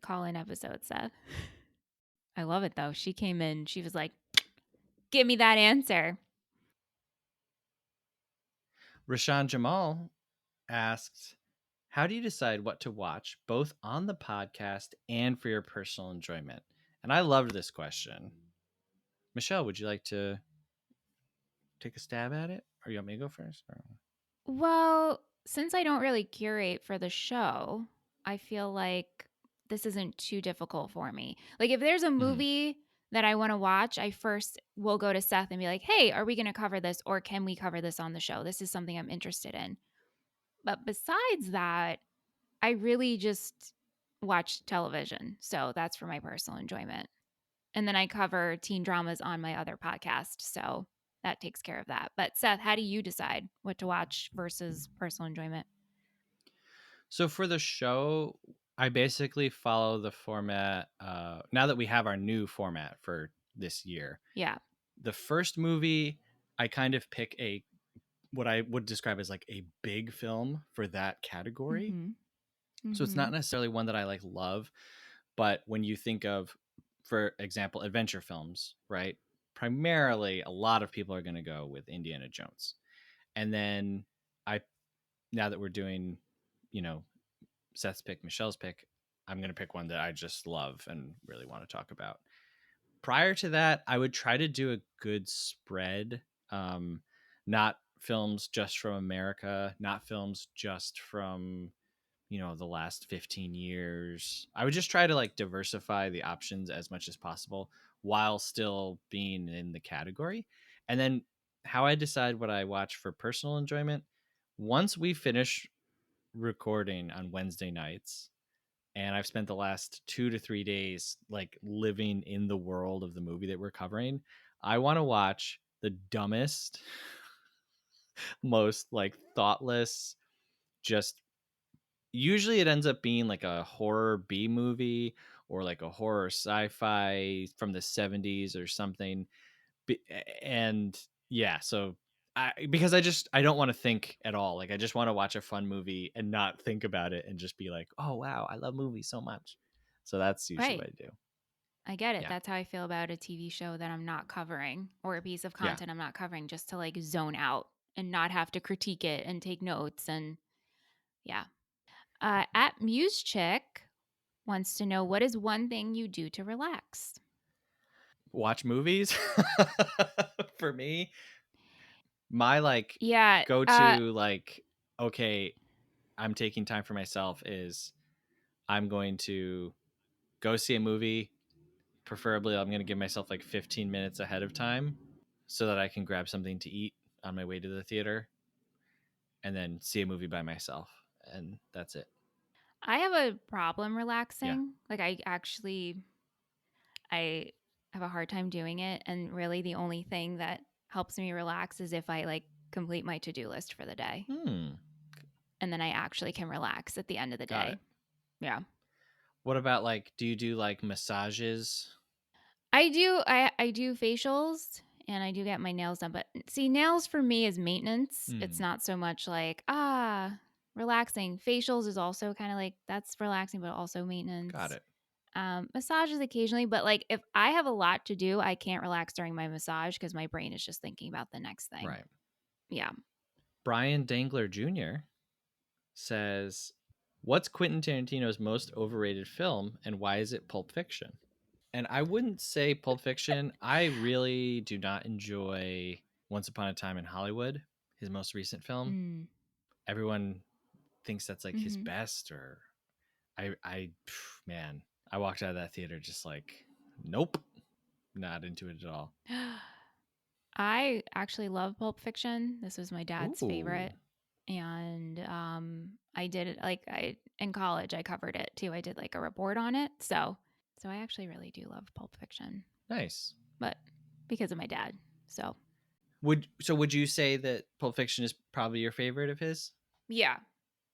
episodes, Seth. I love it, though. She came in. She was like, give me that answer. Rashan Jamal asked, how do you decide what to watch both on the podcast and for your personal enjoyment? And I loved this question. Michelle, would you like to take a stab at it? Or you want me to go first? Or... Well, since I don't really curate for the show, I feel like this isn't too difficult for me. Like if there's a movie that I want to watch, I first will go to Seth and be like, hey, are we going to cover this? Or can we cover this on the show? This is something I'm interested in. But besides that, I really just watch television. So that's for my personal enjoyment. And then I cover teen dramas on my other podcast. So that takes care of that. But Seth, how do you decide what to watch versus personal enjoyment? So for the show, I basically follow the format. Now that we have our new format for this year, Yeah. the first movie, I kind of pick what I would describe as like a big film for that category. So it's not necessarily one that I like love, but when you think of, for example, adventure films, right? Primarily, a lot of people are going to go with Indiana Jones. And then now that we're doing, Seth's pick, Michelle's pick, I'm going to pick one that I just love and really want to talk about. Prior to that, I would try to do a good spread, not films just from America, not films just from, the last 15 years. I would just try to like diversify the options as much as possible while still being in the category. And then how I decide what I watch for personal enjoyment, once we finish recording on Wednesday nights, and I've spent the last 2 to 3 days like living in the world of the movie that we're covering, I want to watch the dumbest, most like thoughtless, just usually it ends up being like a horror B movie or like a horror sci-fi from the 70s or something. And yeah, so because I don't want to think at all. Like I just want to watch a fun movie and not think about it and just be like, oh wow, I love movies so much. So that's usually what Right. I do. I get it. Yeah. That's how I feel about a TV show that I'm not covering or a piece of Yeah. content I'm not covering, just to like zone out and not have to critique it and take notes. And yeah. At Muse Chick wants to know, what is one thing you do to relax? Watch movies. For me, my like Yeah. go to like, okay, I'm taking time for myself is I'm going to go see a movie. Preferably, I'm going to give myself like 15 minutes ahead of time so that I can grab something to eat on my way to the theater and then see a movie by myself. And that's it. I have a problem Yeah. relaxing. Like I have a hard time doing it. And really the only thing that helps me relax is if I like complete my to-do list for the day. And then I actually can relax at the end of the Got day. it. Yeah. What about like, do you do like massages? I do facials and I do get my nails done, but see, nails for me is maintenance. It's not so much like relaxing. Facials is also kind of like that's relaxing, but also maintenance. Got it. Massages occasionally, but like if I have a lot to do, I can't relax during my massage because my brain is just thinking about the next thing. Right. Yeah. Brian Dangler Jr. says, what's Quentin Tarantino's most overrated film and why is it Pulp Fiction? And I wouldn't say Pulp Fiction. I really do not enjoy Once Upon a Time in Hollywood, his most recent film. Everyone thinks that's like his best, or man, I walked out of that theater just like, nope, not into it at all. I actually love Pulp Fiction. This was my dad's Ooh. favorite. And I did it like in college I covered it too. I did like a report on it. So I actually really do love Pulp Fiction. Nice. But because of my dad. So would you say that Pulp Fiction is probably your favorite of his? yeah.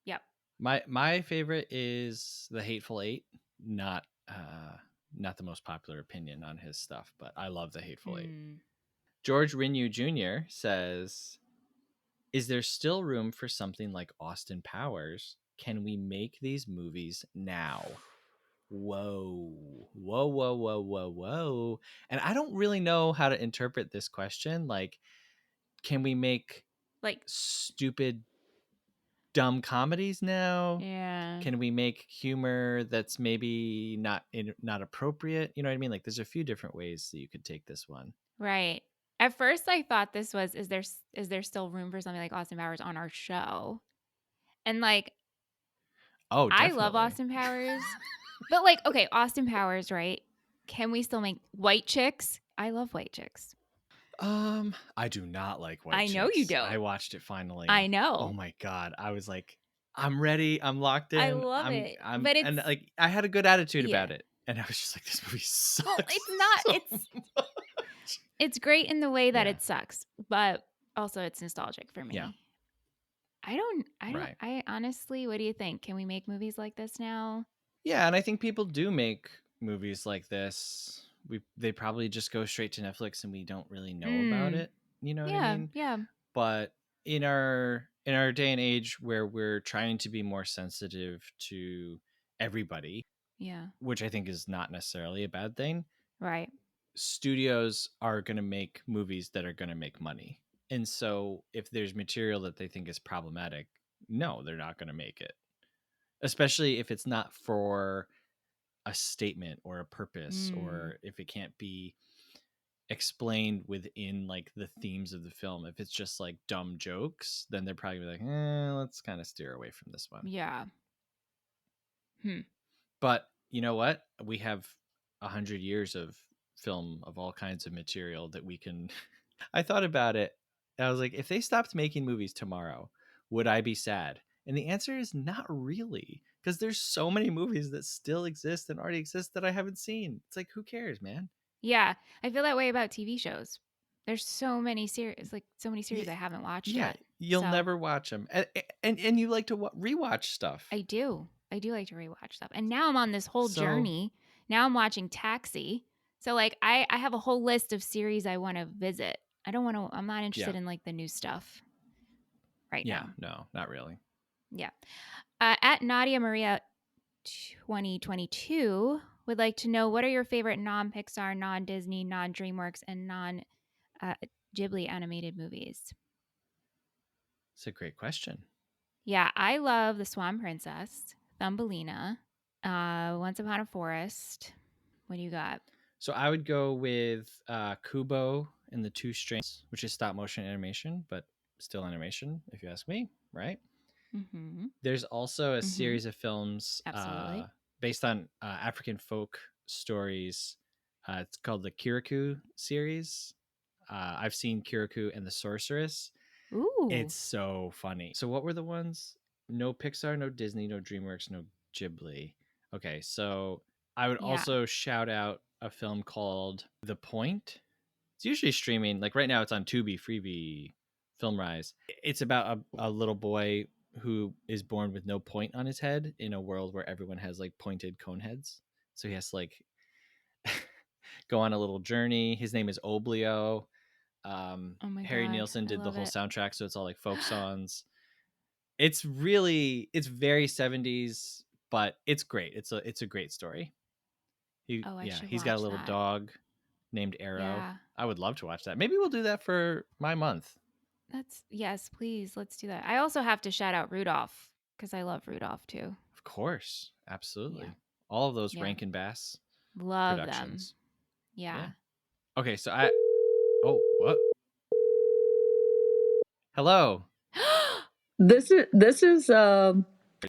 Yep. My favorite is The Hateful Eight. Not the most popular opinion on his stuff, but I love The Hateful Eight. George Renew Jr. says, is there still room for something like Austin Powers? Can we make these movies now? Whoa. Whoa, whoa, whoa, whoa, whoa. And I don't really know how to interpret this question. Like, can we make like stupid, dumb comedies now? Yeah. Can we make humor that's maybe not appropriate? You know what I mean? Like, there's a few different ways that you could take this one. Right. At first I thought this was, is there still room for something like Austin Powers on our show? And like, oh, definitely. I love Austin Powers. But like, okay, Austin Powers, right? Can we still make White Chicks? I love White Chicks. I do not like White Chicks. I know you don't. I watched it finally. I know. Oh my god. I was like, I'm ready. I'm locked in. I love it. But it's, and like I had a good attitude about it. And I was just like, this movie sucks. Well, it's not so it's great in the way that it sucks, but also it's nostalgic for me. Yeah. Right. I honestly, what do you think? Can we make movies like this now? Yeah, and I think people do make movies like this. They probably just go straight to Netflix and we don't really know about it. You know what I mean? Yeah. But in our day and age where we're trying to be more sensitive to everybody, Yeah. which I think is not necessarily a bad thing, Right. studios are going to make movies that are going to make money. And so if there's material that they think is problematic, no, they're not going to make it. Especially if it's not for a statement or a purpose, or if it can't be explained within like the themes of the film. If it's just like dumb jokes, then they're probably like, let's kind of steer away from this one. Yeah. But you know what? We have 100 years of film of all kinds of material that we can. I thought about it. I was like, if they stopped making movies tomorrow, would I be sad? And the answer is not really, because there's so many movies that still exist and already exist that I haven't seen. It's like, who cares, man? Yeah. I feel that way about TV shows. There's so many series, I haven't watched yet. You'll never watch them. And you like to rewatch stuff. I do like to rewatch stuff. And now I'm on this whole journey. Now I'm watching Taxi. So like I have a whole list of series I want to visit. I'm not interested in like the new stuff right now. Yeah, no, not really. Yeah. At Nadia Maria 2022 would like to know, what are your favorite non-Pixar, non-Disney, non-DreamWorks, and non-Ghibli animated movies? It's a great question. Yeah, I love The Swan Princess, Thumbelina, Once Upon a Forest. What do you got? So I would go with Kubo and the Two Strings, which is stop motion animation, but still animation, if you ask me, right? Mm-hmm. There's also a series of films based on African folk stories. It's called the Kirikou series. I've seen Kirikou and the Sorceress. Ooh. It's so funny. So what were the ones? No Pixar, no Disney, no DreamWorks, no Ghibli. Okay, so I would also shout out a film called The Point. It's usually streaming. Like right now it's on Tubi, Freebie, Filmrise. It's about a little boy who is born with no point on his head in a world where everyone has like pointed cone heads. So he has to like go on a little journey. His name is Oblio. Harry Nilsson did the whole soundtrack, so it's all like folk songs. It's very 70s, but it's great. It's a great story. He's got a little dog named Arrow. Yeah. I would love to watch that. Maybe we'll do that for my month. Yes, please. Let's do that. I also have to shout out Rudolph because I love Rudolph too. Of course. Absolutely. Yeah. All of those Rankin Bass love productions. Them. Yeah. Okay, so what? Hello. This is a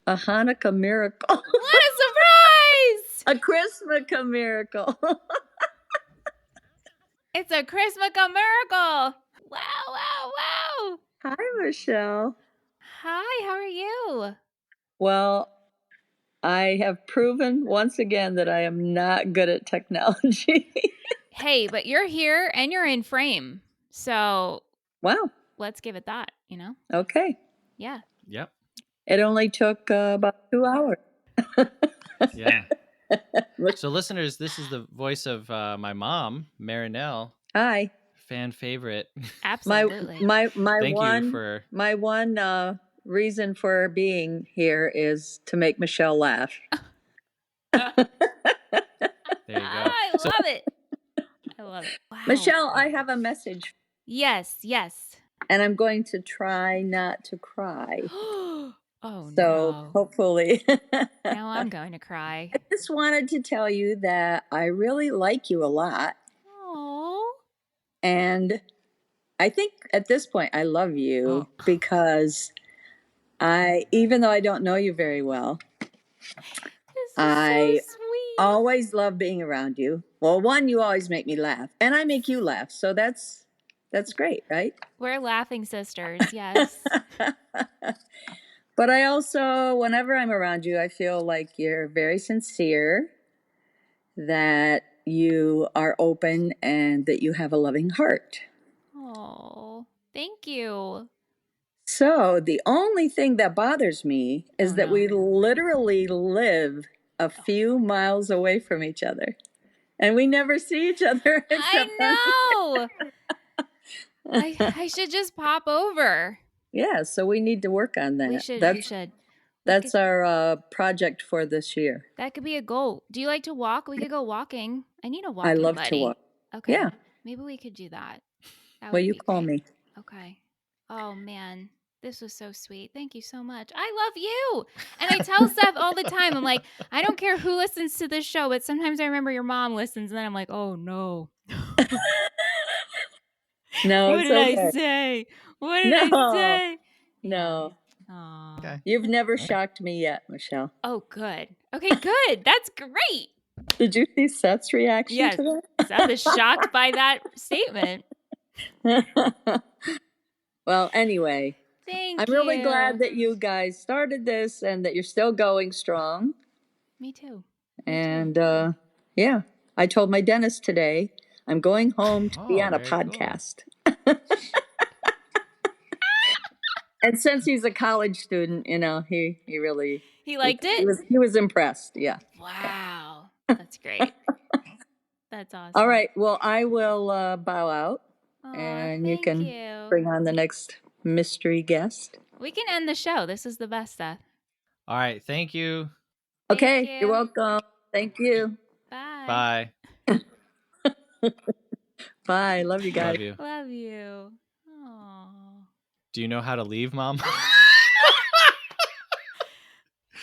Hanukkah miracle. What a surprise! A Christmas miracle. It's a Christmas miracle. Wow. Hi, Michelle. Hi, how are you? Well, I have proven once again that I am not good at technology. Hey, but you're here and you're in frame. So, wow. Let's give it that, you know? Okay. Yeah. Yep. It only took about 2 hours. Yeah. So listeners, this is the voice of my mom, Marinelle. Hi. Fan favorite. Absolutely. My one reason for being here is to make Michelle laugh. There you go. I love it. Wow. Michelle, I have a message. Yes. And I'm going to try not to cry. Oh, so no. Hopefully. Now I'm going to cry. I just wanted to tell you that I really like you a lot. Oh. And I think at this point I love you because even though I don't know you very well, I so sweet. Always love being around you. Well, one, you always make me laugh, and I make you laugh. So that's great, right? We're laughing sisters, yes. But I also, whenever I'm around you, I feel like you're very sincere, that you are open, and that you have a loving heart. Oh, thank you. So the only thing that bothers me is that we literally live a few miles away from each other. And we never see each other. I know. I should just pop over. Yeah, so we need to work on that. We should. That's our project for this year. That could be a goal. Do you like to walk? We could go walking. I need a walking I love buddy. to walk. Okay. Yeah. Maybe we could do that. Well, you call me. Okay. Oh, man. This was so sweet. Thank you so much. I love you. And I tell Seth all the time, I'm like, I don't care who listens to this show, but sometimes I remember your mom listens, and then I'm like, oh, no. No, What did I say? What did I say? No. Aww. Okay. You've never shocked me yet, Michelle. Oh, good. Okay, good. That's great. Did you see Seth's reaction to that? Seth is shocked by that statement. Well, anyway. Thank I'm really glad that you guys started this and that you're still going strong. Me too. And yeah, I told my dentist today I'm going home to be on a podcast. Cool. And since he's a college student, you know, he really liked it. He was impressed. Yeah. Wow, that's great. That's awesome. All right. Well, I will bow out, and you can bring on the next mystery guest. We can end the show. This is the best, Seth. All right. Thank you. Okay. You're welcome. Thank you. Bye. Bye. Bye. Love you guys. Love you. Love you. Aww. Do you know how to leave, Mom?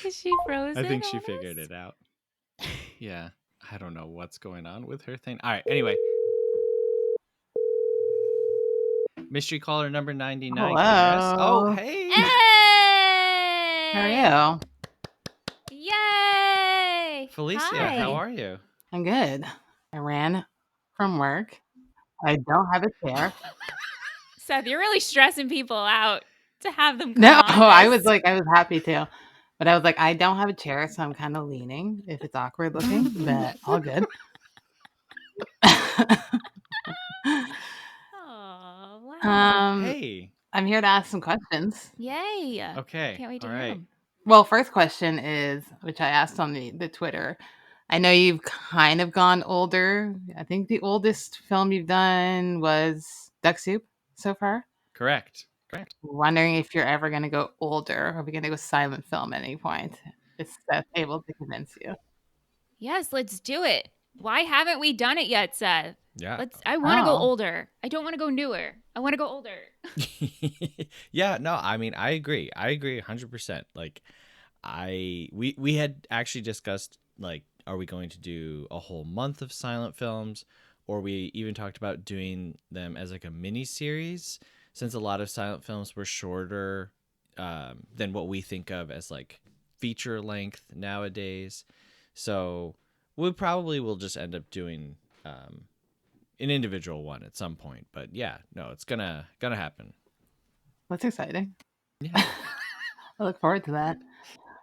Is she frozen? I think she figured it out. Yeah. I don't know what's going on with her thing. All right. Anyway. Mystery caller number 99. Hello. Oh, hey. Hey. How are you? Yay. Felicia, Hi. how are you? I'm good. I ran from work. I don't have a chair. Seth, you're really stressing people out to have them come No, on I this. was happy to. But I was like, I don't have a chair, so I'm kind of leaning if it's awkward looking, but all good. Oh, wow. Hey. I'm here to ask some questions. Yay. Okay. Can't wait to all hear right. them. Well, first question is, which I asked on the Twitter. I know you've kind of gone older. I think the oldest film you've done was Duck Soup so far. Correct. Wondering if you're ever going to go older. Are we going to go silent film at any point? Is Seth able to convince you? Yes, let's do it. Why haven't we done it yet, Seth? Yeah. I want to go older. I don't want to go newer. I want to go older. Yeah, no, I mean, I agree 100%. Like we had actually discussed, like, are we going to do a whole month of silent films, or we even talked about doing them as like a mini series, since a lot of silent films were shorter than what we think of as like feature length nowadays. So we probably will just end up doing an individual one at some point. But yeah, no, it's gonna happen. That's exciting. Yeah. I look forward to that.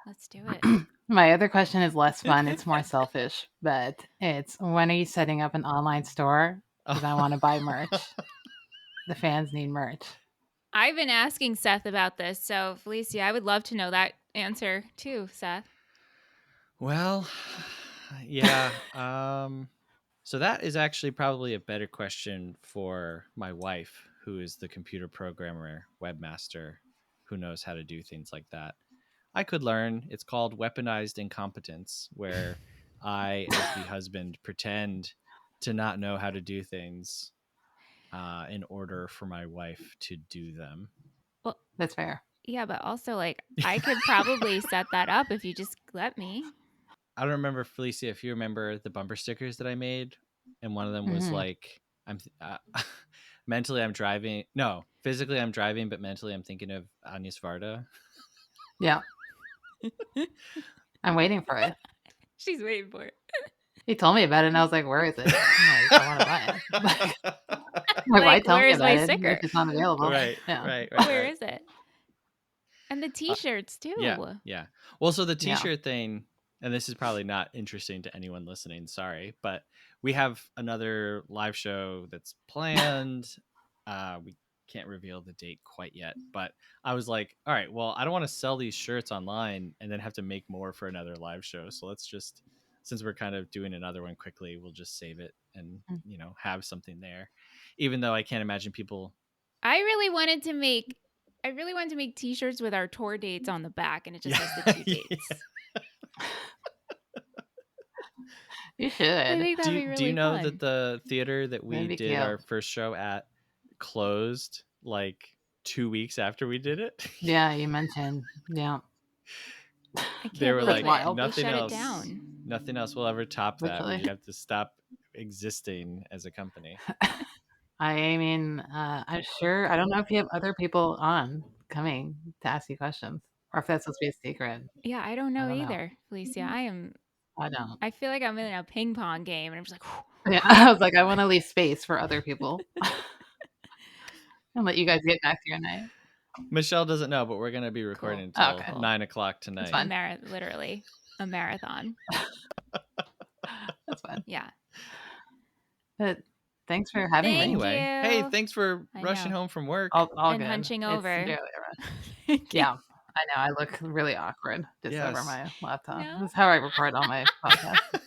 Let's do it. My other question is less fun. It's more selfish, but it's, when are you setting up an online store? Because I want to buy merch. The fans need merch. I've been asking Seth about this, so Felicia, I would love to know that answer too, Seth. Well, yeah. So that is actually probably a better question for my wife, who is the computer programmer, webmaster, who knows how to do things like that. I could learn. It's called weaponized incompetence, where I, as the husband, pretend to not know how to do things in order for my wife to do them. Well, that's fair. Yeah, but also, like, I could probably set that up if you just let me. I don't remember, Felicia, if you remember the bumper stickers that I made, and one of them was like, mentally I'm driving. No, physically I'm driving, but mentally I'm thinking of Anya Svarda. Yeah. I'm waiting for it. She's waiting for it. He told me about it, and I was like, "Where is it?" I'm like, I want to buy it. Why tell me about it if it's not available? Right. Where is it? And the T-shirts too. Yeah. Well, so the T-shirt thing, and this is probably not interesting to anyone listening. Sorry, but we have another live show that's planned. can't reveal the date quite yet. But I was like, all right, well, I don't want to sell these shirts online and then have to make more for another live show. So let's just, since we're kind of doing another one quickly, we'll just save it and have something there. Even though I can't imagine people. I really wanted to make T-shirts with our tour dates on the back, and it just has the 2 dates. You should. I think that'd be really do you know fun. that the theater that we That'd be did cute. our first show at closed like 2 weeks after we did it? Yeah, you mentioned. Yeah. I They can't were believe like, it. nothing They shut else, it down. nothing else will ever top that. Literally. We have to stop existing as a company. I mean, I'm sure. I don't know if you have other people on coming to ask you questions, or if that's supposed to be a secret. Yeah, I don't know I don't know. either, Felicia. I don't. I feel like I'm in a ping pong game, and I'm just like, Yeah, I was like, I want to leave space for other people and let you guys get back to your night. Michelle doesn't know, but we're going to be recording until 9 o'clock tonight. Fine. Literally a marathon. That's fun. Yeah. But thanks for having me. Anyway, hey, you. thanks for I rushing know. home from work. All And good. hunching It's over. barely a rush. Yeah, I know. I look really awkward just over Yes. my laptop. No. This is how I record all my podcasts.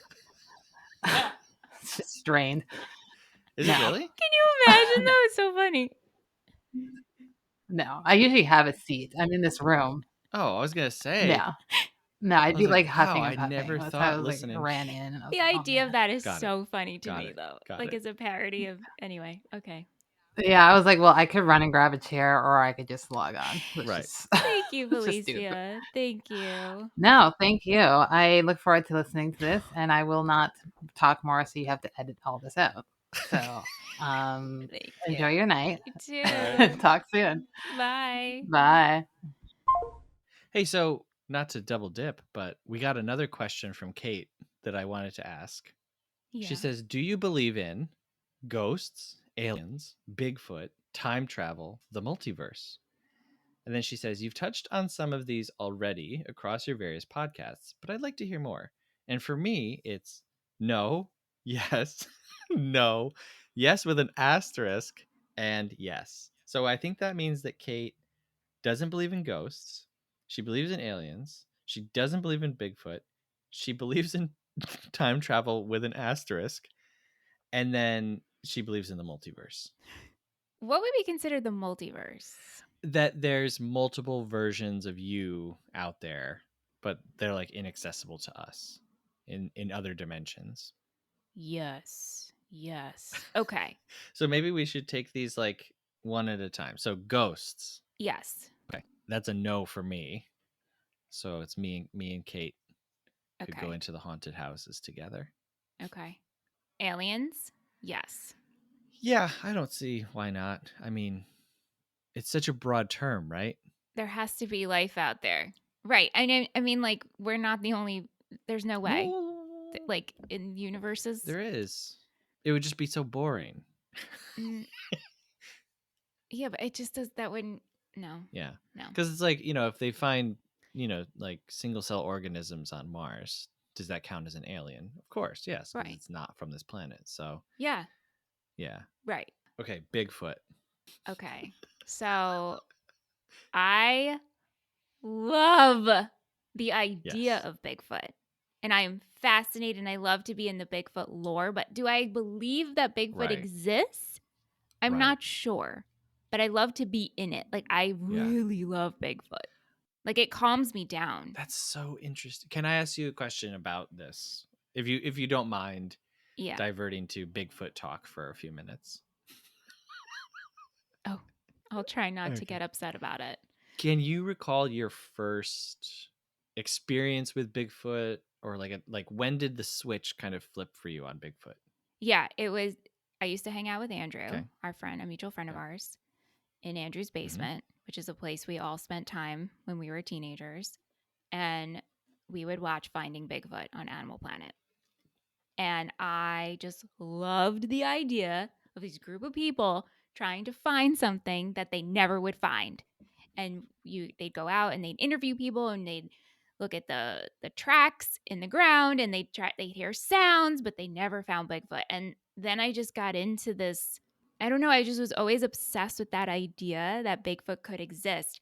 It's just strained. Is it No. really? Can you imagine though? It's so funny. No, I usually have a seat. I'm in this room. Oh, I was going to say. Yeah. No, I'd be like huffing wow, and puffing. I never That's thought how I was listening. like ran in. And I was The like, idea of that is Got so funny to Got me it. though. Got Like it. it's a parody of anyway. Okay. Yeah, I was like, well, I could run and grab a chair, or I could just log on. Right. Thank you, let's just do it. Felicia. Thank you. No, thank you. I look forward to listening to this, and I will not talk more, so you have to edit all this out. So, enjoy your night. You too. Talk soon. Bye. Bye. Hey, so not to double dip, but we got another question from Kate that I wanted to ask. Yeah. She says, do you believe in ghosts, aliens, Bigfoot, time travel, the multiverse? And then she says, you've touched on some of these already across your various podcasts, but I'd like to hear more. And for me, it's no, yes, no, yes with an asterisk, and yes. So I think that means that Kate doesn't believe in ghosts. She believes in aliens. She doesn't believe in Bigfoot. She believes in time travel with an asterisk. And then she believes in the multiverse. What would we consider the multiverse? That there's multiple versions of you out there, but they're like inaccessible to us in other dimensions. Yes. Okay. So maybe we should take these like one at a time. So ghosts. Yes. Okay. That's a no for me. So it's me and Kate could go into the haunted houses together. Okay. Aliens? Yes. Yeah, I don't see why not. I mean, it's such a broad term, right? There has to be life out there. Right. I mean, like, we're not the only, there's no way. No, Like, in universes? there is. It would just be so boring. Yeah, but it just does, that wouldn't, no. Yeah. No. Because it's like, if they find, like single cell organisms on Mars, does that count as an alien? Of course, yes. Because it's not from this planet. So. Yeah. Yeah. Right. Okay, Bigfoot. Okay. So I love the idea of Bigfoot. And I am fascinated and I love to be in the Bigfoot lore. But do I believe that Bigfoot exists? I'm not sure. But I love to be in it. Like, I really love Bigfoot. Like, it calms me down. That's so interesting. Can I ask you a question about this? If you don't mind diverting to Bigfoot talk for a few minutes. Oh, I'll try not to get upset about it. Can you recall your first experience with Bigfoot, or like when did the switch kind of flip for you on Bigfoot? Yeah, it was, I used to hang out with Andrew, our friend, a mutual friend of ours, in Andrew's basement, which is a place we all spent time when we were teenagers. And we would watch Finding Bigfoot on Animal Planet. And I just loved the idea of this group of people trying to find something that they never would find. And they'd go out and they'd interview people and they'd look at the tracks in the ground and they'd hear sounds, but they never found Bigfoot. And then I just got into this I don't know. I just was always obsessed with that idea that Bigfoot could exist.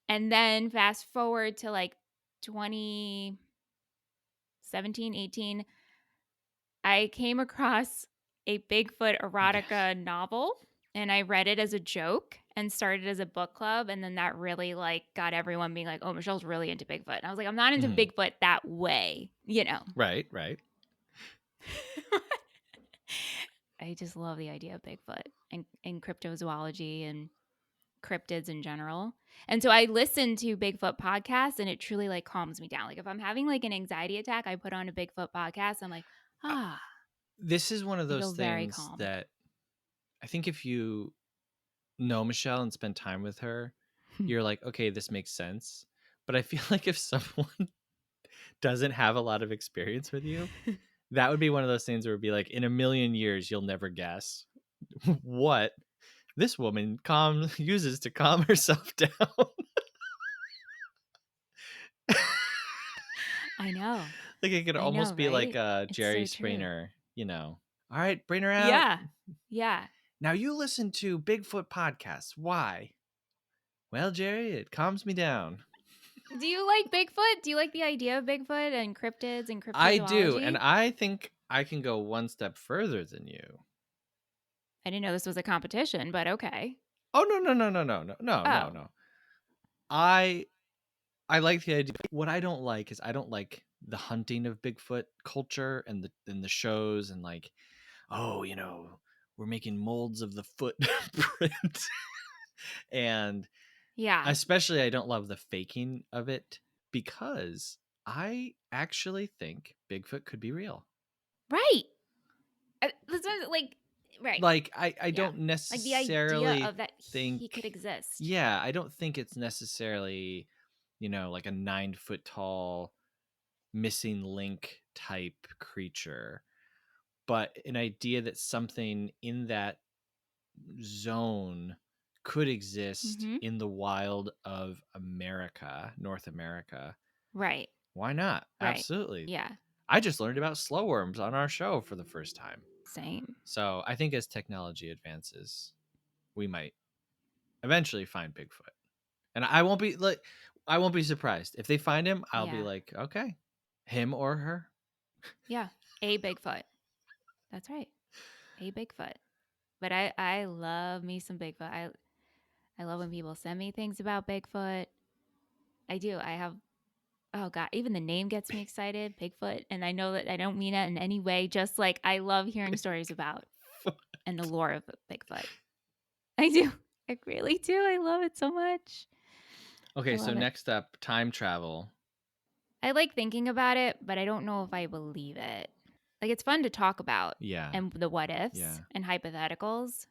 And then fast forward to like 2017, 18, I came across a Bigfoot erotica novel and I read it as a joke and started as a book club. And then that really like got everyone being like, oh, Michelle's really into Bigfoot. And I was like, I'm not into Bigfoot that way, you know? Right. I just love the idea of Bigfoot and cryptozoology and cryptids in general. And so I listen to Bigfoot podcasts and it truly like calms me down. Like if I'm having like an anxiety attack, I put on a Bigfoot podcast. I'm like, This is one of I those feel very things calm. that I think if you know Michelle and spend time with her, you're like, okay, this makes sense. But I feel like if someone doesn't have a lot of experience with you, that would be one of those things where it'd be like, in a million years, you'll never guess what this woman uses to calm herself down. I know. Like it could almost be right? like It's Jerry so true. Springer, you know. All right, bring her out. Yeah. Yeah. Now you listen to Bigfoot podcasts. Why? Well, Jerry, it calms me down. Do you like Bigfoot? Do you like the idea of Bigfoot and cryptids and cryptozoology? I do, and I think I can go one step further than you. I didn't know this was a competition, but okay. Oh no. I like the idea. What I don't like is I don't like the hunting of Bigfoot culture and the shows and like, oh, you know, we're making molds of the footprint. And yeah, especially I don't love the faking of it because I actually think Bigfoot could be real. right. Like, right. Like I don't necessarily like the idea of that think he could exist. Yeah, I don't think it's necessarily, you know, like a 9-foot tall missing link type creature, but an idea that something in that zone could exist in the wild of America, North America. Right. Why not? Right. Absolutely. Yeah. I just learned about slow worms on our show for the first time. Same. So I think as technology advances, we might eventually find Bigfoot. And I won't be surprised. If they find him, I'll be like, okay, him or her. Yeah. A Bigfoot. That's right. A Bigfoot. But I love me some Bigfoot. I love when people send me things about Bigfoot. I do. I have, oh God, even the name gets me excited, Bigfoot. And I know that I don't mean it in any way, just like I love hearing stories about and the lore of Bigfoot. I do. I really do. I love it so much. Okay, so next up, time travel. I like thinking about it, but I don't know if I believe it. Like it's fun to talk about. Yeah. And the what ifs and hypotheticals.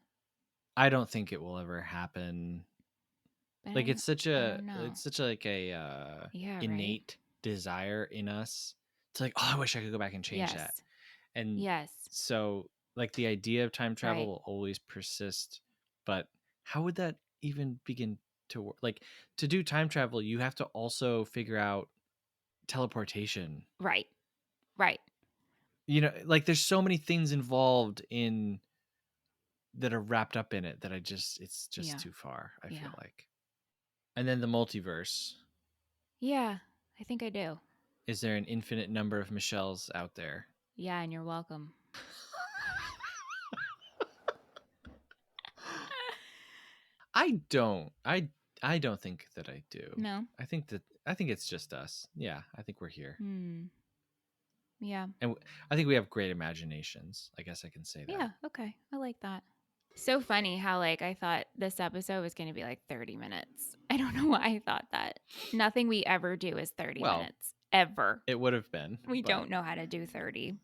I don't think it will ever happen. But like it's such a yeah, innate desire in us. It's like, oh, I wish I could go back and change that. And so like the idea of time travel will always persist, but how would that even begin to work? Like to do time travel, you have to also figure out teleportation. Right. You know, like there's so many things involved in that are wrapped up in it that it's just too far, I feel like. And then the multiverse. Yeah, I think I do. Is there an infinite number of Michelles out there? Yeah, and you're welcome. I don't think that I do. No. I think it's just us. Yeah, I think we're here. Yeah. And I think we have great imaginations. I guess I can say that. Yeah, okay. I like that. So funny how like I thought this episode was going to be like 30 minutes. I don't know why I thought that. Nothing we ever do is 30 minutes. Ever. It would have been. We don't know how to do 30.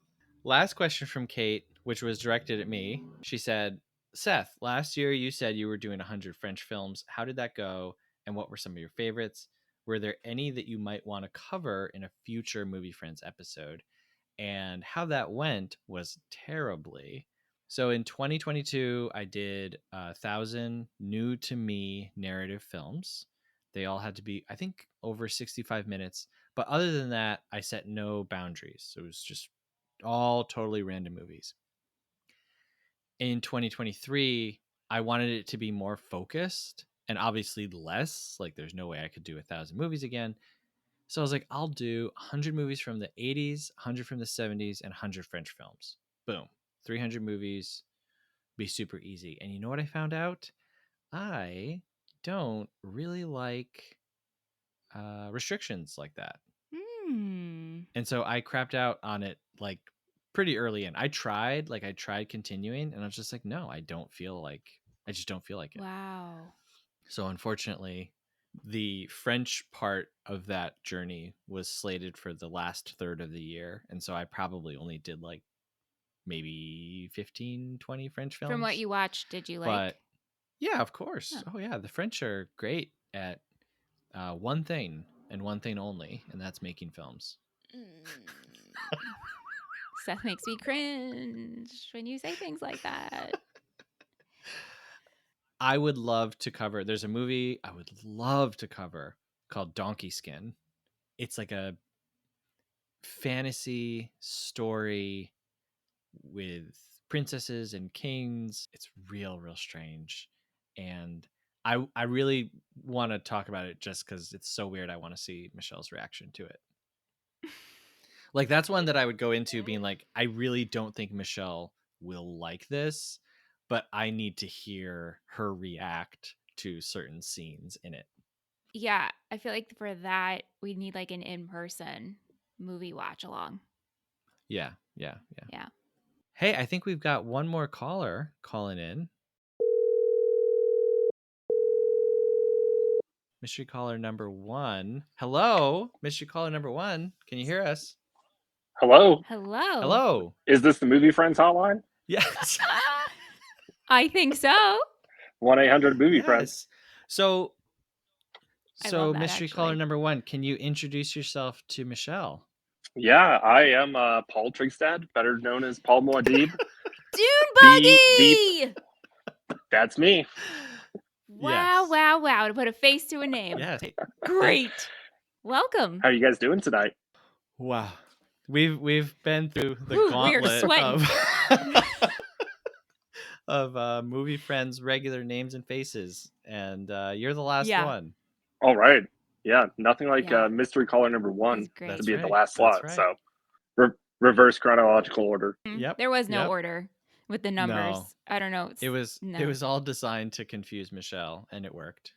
Last question from Kate, which was directed at me. She said, Seth, last year you said you were doing 100 French films. How did that go? And what were some of your favorites? Were there any that you might want to cover in a future Movie Friends episode? And how that went was terribly. So in 2022, I did 1,000 new to me narrative films. They all had to be, I think, over 65 minutes. But other than that, I set no boundaries. So it was just all totally random movies. In 2023, I wanted it to be more focused and obviously less. Like, there's no way I could do 1,000 movies again. So I was like, I'll do 100 movies from the 80s, 100 from the 70s, and 100 French films. Boom. 300 movies, be super easy. And you know what I found out? I don't really like restrictions like that. And so I crapped out on it like pretty early in. I tried continuing, and I was just like, no, I just don't feel like it. Wow. So unfortunately, the French part of that journey was slated for the last third of the year. And so I probably only did like maybe 15, 20 French films. From what you watched, did you like? But yeah, of course. Oh yeah, the French are great at one thing and one thing only, and that's making films. Seth makes me cringe when you say things like that. I would love to cover. There's a movie I would love to cover called Donkey Skin. It's like a fantasy story with princesses and kings. It's real strange. And I really want to talk about it just because it's so weird. I want to see Michelle's reaction to it. Like, that's one that I would go into being like, I really don't think Michelle will like this, but I need to hear her react to certain scenes in it. Yeah, I feel like for that, we need like an in-person movie watch along. Yeah. Hey, I think we've got one more caller calling in. Mystery caller number 1. Hello, mystery caller number 1. Can you hear us? Hello? Hello. Is this the Movie Friends hotline? Yes. I think so. 1-800-MovieFriends. So that, mystery actually. caller number 1, can you introduce yourself to Michelle? Yeah, I am Paul Trigstad, better known as Paul Muad'Dib. Dune Buggy! That's me. Wow, wow. To put a face to a name. Yes. Great. Welcome. How are you guys doing tonight? Wow. We've been through the gauntlet of Movie Friends regular names and faces, and you're the last one. All right. Yeah, nothing like mystery caller number 1 to be at the last slot. Right. So reverse chronological order. Yep. There was no order with the numbers. No. I don't know. It was all designed to confuse Michelle, and it worked.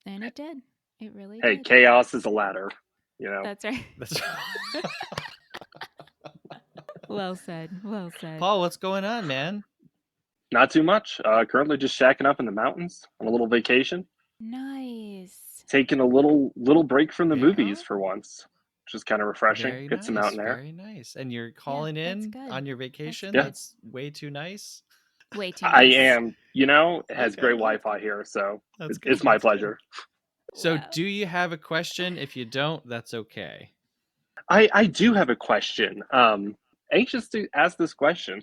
And it did. It really did. Hey, chaos is a ladder. You know. That's right. Well said. Paul, what's going on, man? Not too much. Currently just shacking up in the mountains on a little vacation. Nice. Taking a little break from the movies for once, which is kind of refreshing. Get some out air. Very nice. And you're calling in on your vacation? That's way too nice. Way too nice. I am. You know, it has great Wi-Fi here, so it's my pleasure. So do you have a question? If you don't, that's okay. I do have a question. Anxious to ask this question.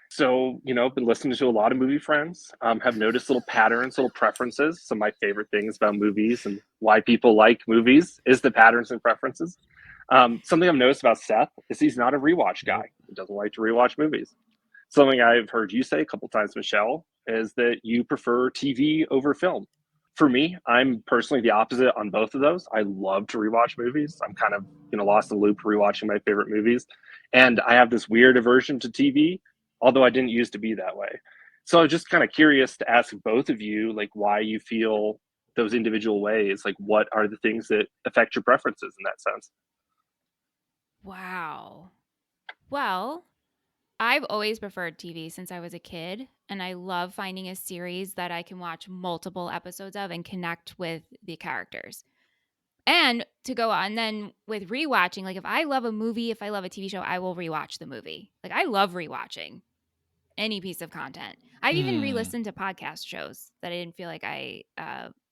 So, you know, been listening to a lot of movie friends, have noticed little patterns, little preferences. Some of my favorite things about movies and why people like movies is the patterns and preferences. Something I've noticed about Seth is he's not a rewatch guy. He doesn't like to rewatch movies. Something I've heard you say a couple times, Michelle, is that you prefer TV over film. For me, I'm personally the opposite on both of those. I love to rewatch movies. I'm kind of, you know, lost in the loop rewatching my favorite movies. And I have this weird aversion to TV, although I didn't used to be that way. So I was just kind of curious to ask both of you, like, why you feel those individual ways. Like, what are the things that affect your preferences in that sense? Wow. Well, I've always preferred TV since I was a kid, and I love finding a series that I can watch multiple episodes of and connect with the characters. And to go on then with rewatching, like if I love a movie, if I love a TV show, I will rewatch the movie. Like I love rewatching any piece of content. I've even re-listened to podcast shows that I didn't feel like I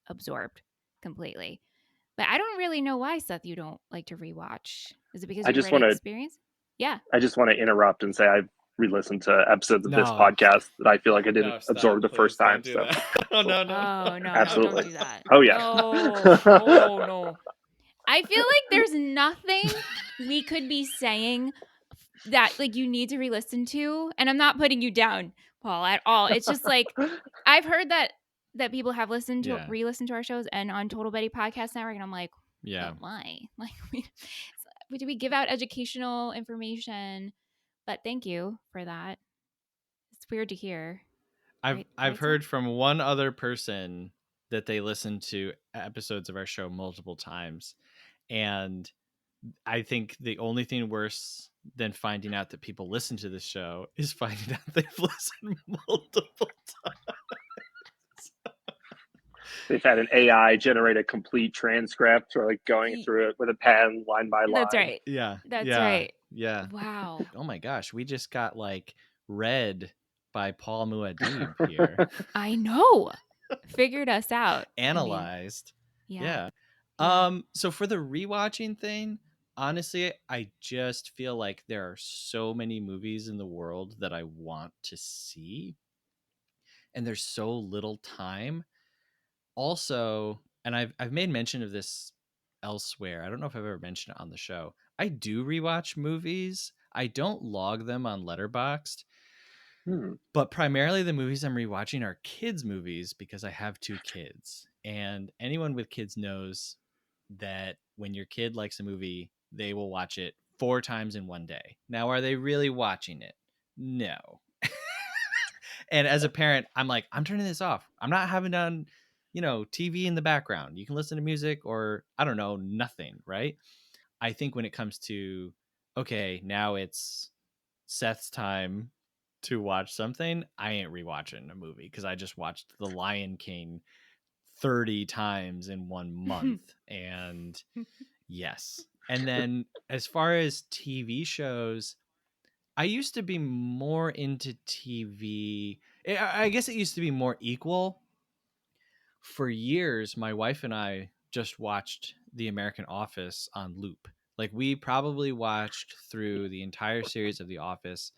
absorbed completely. But I don't really know why, Seth, you don't like to rewatch. Is it because you've already experienced? Yeah. I just want to interrupt and say I've re-listened to episodes of this podcast that I feel like I didn't absorb the first time. So. Oh, no. Absolutely. Don't do that. Oh, yeah. No. I feel like there's nothing we could be saying that like you need to re-listen to. And I'm not putting you down, Paul, at all. It's just like I've heard that people have re-listened to our shows and on Total Betty Podcast Network, and I'm like, but why? Like do we give out educational information? But thank you for that. It's weird to hear. I've heard from one other person that they listened to episodes of our show multiple times, and I think the only thing worse than finding out that people listen to this show is finding out they've listened multiple times. They've had an AI generate a complete transcript or like going through it with a pen line by line. That's right. Yeah. That's right. Yeah. Wow. Oh my gosh. We just got like read by Paul Muad'Dib here. I know. Figured us out. Analyzed. I mean, yeah. So for the rewatching thing, honestly, I just feel like there are so many movies in the world that I want to see, and there's so little time. Also, and I've made mention of this elsewhere. I don't know if I've ever mentioned it on the show. I do rewatch movies. I don't log them on Letterboxd. But primarily the movies I'm rewatching are kids movies because I have 2 kids. And anyone with kids knows that when your kid likes a movie, they will watch it 4 times in one day. Now, are they really watching it? No. And as a parent, I'm like, I'm turning this off. I'm not having on, TV in the background. You can listen to music or I don't know, nothing, right? I think when it comes to, okay, now it's Seth's time to watch something, I ain't rewatching a movie because I just watched The Lion King 30 times in 1 month. And yes. And then as far as TV shows, I used to be more into TV. I guess it used to be more equal. For years, my wife and I just watched The American Office on loop. Like we probably watched through the entire series of The Office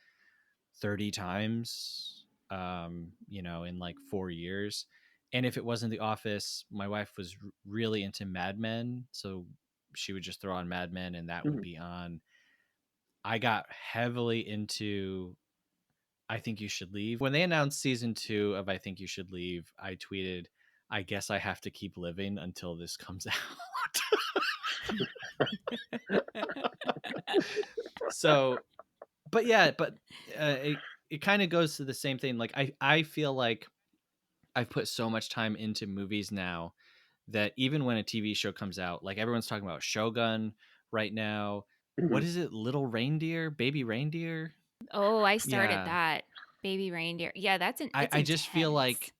30 times, in like 4 years. And if it wasn't The Office, my wife was really into Mad Men. So she would just throw on Mad Men and that would be on. I got heavily into I Think You Should Leave. When they announced season 2 of I Think You Should Leave, I tweeted, I guess I have to keep living until this comes out. So, but yeah, it kind of goes to the same thing. Like I feel like I've put so much time into movies now that even when a TV show comes out, like everyone's talking about Shogun right now. What is it? Little Reindeer? Baby Reindeer? Oh, I started that. Baby Reindeer. Yeah, that's I just feel like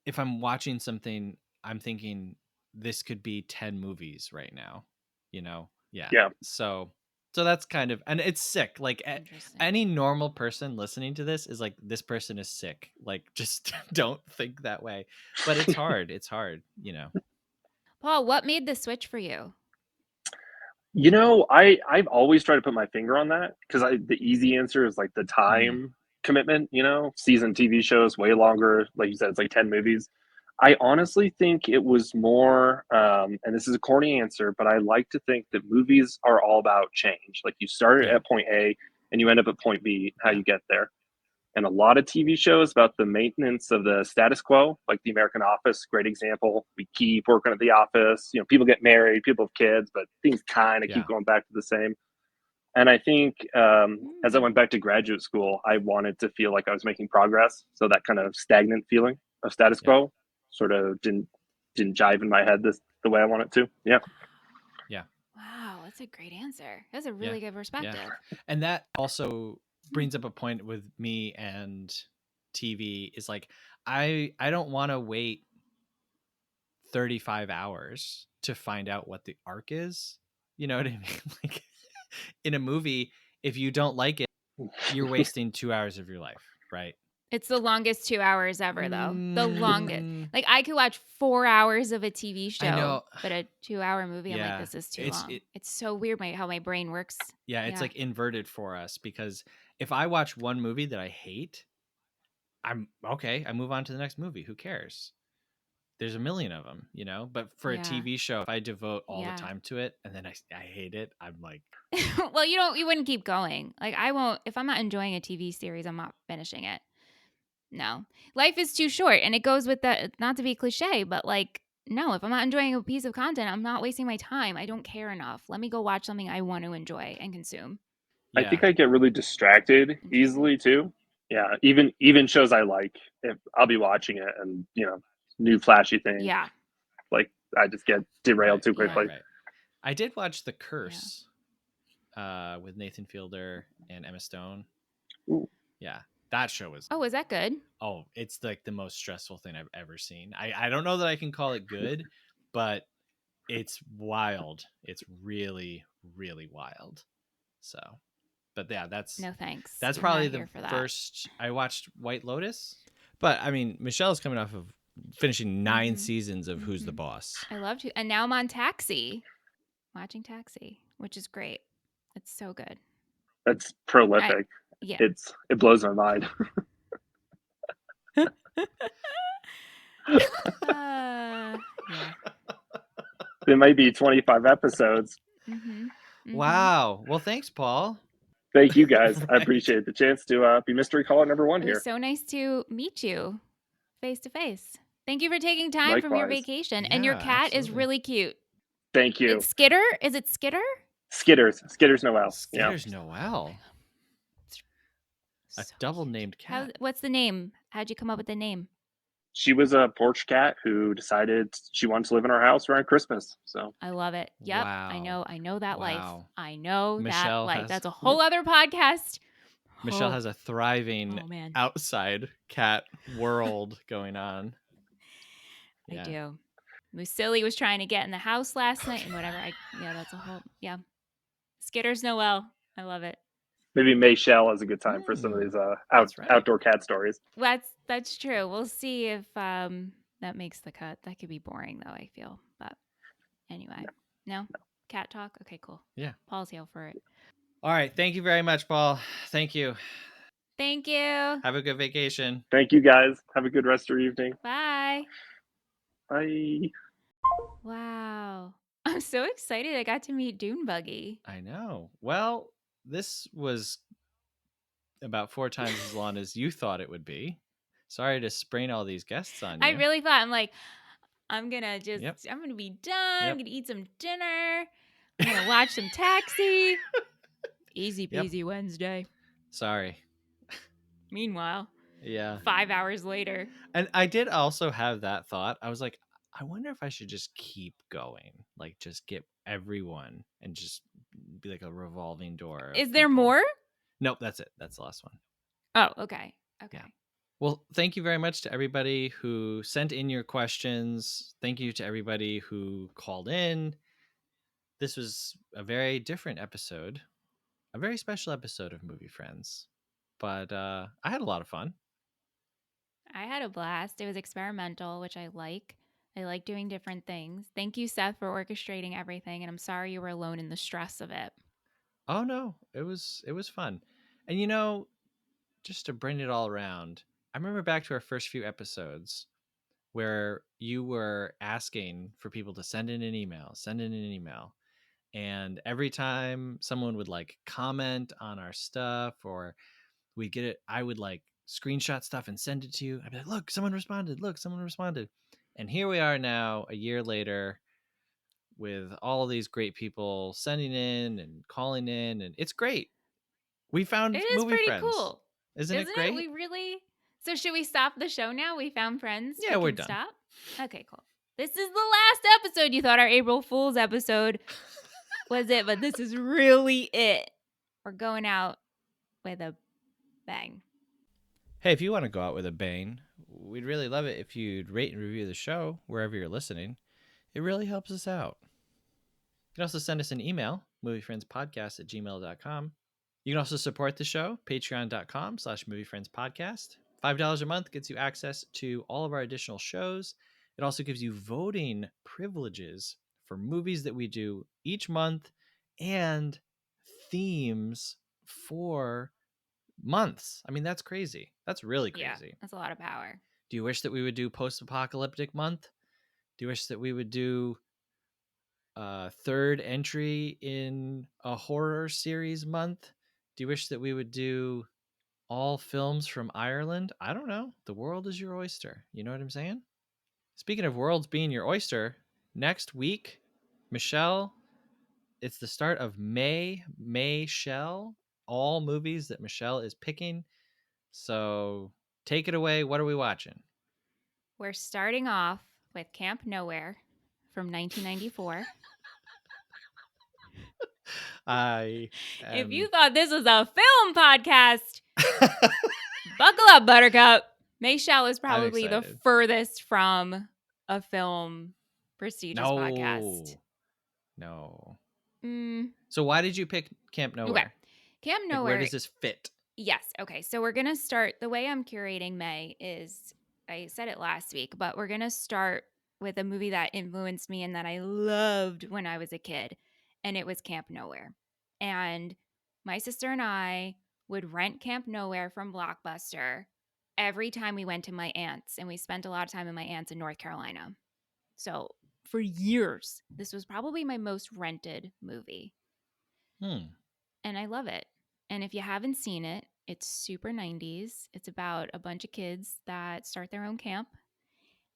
if I'm watching something, I'm thinking this could be 10 movies right now, Yeah. So that's kind of, and it's sick. Like any normal person listening to this is like, this person is sick. Like, just don't think that way. But it's hard. It's hard, Paul, what made the switch for you? I've always tried to put my finger on that because the easy answer is like the time commitment. Season TV shows way longer. Like you said, it's like 10 movies. I honestly think it was more, and this is a corny answer, but I like to think that movies are all about change. Like you start at point A and you end up at point B, how you get there. And a lot of TV shows about the maintenance of the status quo, like The American Office, great example. We keep working at the office. People get married, people have kids, but things kind of keep going back to the same. And I think as I went back to graduate school, I wanted to feel like I was making progress. So that kind of stagnant feeling of status quo sort of didn't jive in my head the way I want it to. Yeah. Wow, that's a great answer. That's a really good perspective. Yeah. And that also brings up a point with me and TV is like, I don't want to wait 35 hours to find out what the arc is. You know what I mean? Like in a movie, if you don't like it, you're wasting 2 hours of your life, right? It's the longest 2 hours ever, though. The longest. Like I could watch 4 hours of a TV show, I know. But a 2-hour movie, I'm like, this is too long. It's so weird how my brain works. Yeah, it's like inverted for us because if I watch one movie that I hate, I'm okay. I move on to the next movie. Who cares? there's a million of them, you know. But for a Yeah. TV show, if I devote all Yeah. the time to it and then I hate it, I'm like, Well, you wouldn't keep going. Like, I won't, if I'm not enjoying a TV series, I'm not finishing it. No. Life is too short, and it goes with that, not to be cliche, but like, no, if I'm not enjoying a piece of content, I'm not wasting my time. I don't care enough. Let me go watch something I want to enjoy and consume. I yeah, think I get really distracted Interesting. easily too. Yeah, even shows I like, if I'll be watching it and new flashy thing, Yeah. like I just get derailed too Yeah. quickly. right. I did watch The Curse with Nathan Fielder and Emma Stone. Ooh. Yeah, that show was. Oh, is that good? Oh, it's like the most stressful thing I've ever seen. I don't know that I can call it good, but it's wild. It's really, really wild. So, but yeah, that's No thanks. that's We're probably not the here for that. first. I watched White Lotus, but I mean, Michelle's coming off of finishing 9 seasons of Who's the Boss. I loved it. And now I'm on Taxi, watching Taxi, which is great. It's so good. That's prolific. Yeah. It blows my mind. Yeah. It might be 25 episodes. Wow. Well, thanks, Paul. Thank you guys. I appreciate the chance to be mystery caller number 1 It here. was so nice to meet you face to face. Thank you for taking time from your Likewise. vacation. And your Yeah, cat is absolutely. really cute. Thank you. It's Skitter? Is it Skitter? Skitters Noel. Skitters Noel. A So double named cat. What's the name? How'd you come up with the name? She was a porch cat who decided she wanted to live in our house around Christmas. So I love it. Yep. Wow. I know that life. Wow. I know Michelle that life. has- That's a whole other podcast. Michelle has a thriving Oh, man. outside cat world going on. I do. Musili was trying to get in the house last night and whatever. That's a whole, Skitters Noel. I love it. maybe Mayshell is a good time for some of these outdoor cat stories. That's true. We'll see if that makes the cut. That could be boring though, I feel. But anyway. No? Cat talk? Okay, cool. Yeah. Paul's here for it. All right. Thank you very much, Paul. Thank you. Thank you. Have a good vacation. Thank you guys. Have a good rest of your evening. Bye. Bye. Wow. I'm so excited I got to meet Dune Buggy. I know. Well, this was about 4 times as long as you thought it would be. Sorry to sprain all these guests on you. I really thought, I'm like, I'm going to be done. I'm going to eat some dinner. I'm going to watch some Taxi. Easy peasy Wednesday. Sorry. Meanwhile, 5 hours later. And I did also have that thought. I was like, I wonder if I should just keep going. Like, just get everyone and just be like a revolving door. Is there more? Nope, that's it. That's the last one. Oh, okay. Okay. Yeah. Well, thank you very much to everybody who sent in your questions. Thank you to everybody who called in. This was a very different episode, a very special episode of Movie Friends. But I had a lot of fun. I had a blast. It was experimental, which I like. I like doing different things. Thank you, Seth, for orchestrating everything. And I'm sorry you were alone in the stress of it. Oh no, it was fun. And just to bring it all around, I remember back to our first few episodes where you were asking for people to send in an email. And every time someone would like comment on our stuff or we'd get it, I would like screenshot stuff and send it to you. I'd be like, look, someone responded. And here we are now, a year later, with all these great people sending in and calling in, and it's great. We found It is movie pretty friends. cool. Isn't it great? We really. So should we stop the show now? We found friends. Yeah, we're can done. Stop. Okay, cool. This is the last episode. You thought our April Fool's episode was it, but this is really it. We're going out with a bang. Hey, if you want to go out with a bang, we'd really love it if you'd rate and review the show wherever you're listening. It really helps us out. You can also send us an email, moviefriendspodcast@gmail.com. You can also support the show, patreon.com/moviefriendspodcast. $5 a month gets you access to all of our additional shows. It also gives you voting privileges for movies that we do each month and themes for months. I mean, that's crazy. That's really crazy. Yeah, that's a lot of power. Do you wish that we would do post-apocalyptic month? Do you wish that we would do a third entry in a horror series month? Do you wish that we would do all films from Ireland? I don't know. The world is your oyster. You know what I'm saying? Speaking of worlds being your oyster, next week, Michelle, it's the start of May-Shell, all movies that Michelle is picking. So take it away. What are we watching? We're starting off with Camp Nowhere from 1994. If you thought this was a film podcast, buckle up, Buttercup. Mayshell is probably the furthest from a film prestigious podcast. No. Mm. So why did you pick Camp Nowhere? Okay. Camp Nowhere. Like, where does this fit? Yes. Okay. So we're going to start. The way I'm curating May is, I said it last week, but we're going to start with a movie that influenced me and that I loved when I was a kid. And it was Camp Nowhere. And my sister and I would rent Camp Nowhere from Blockbuster every time we went to my aunt's. And we spent a lot of time in my aunt's in North Carolina. So for years, this was probably my most rented movie. And I love it. And if you haven't seen it, it's super 90s. It's about a bunch of kids that start their own camp.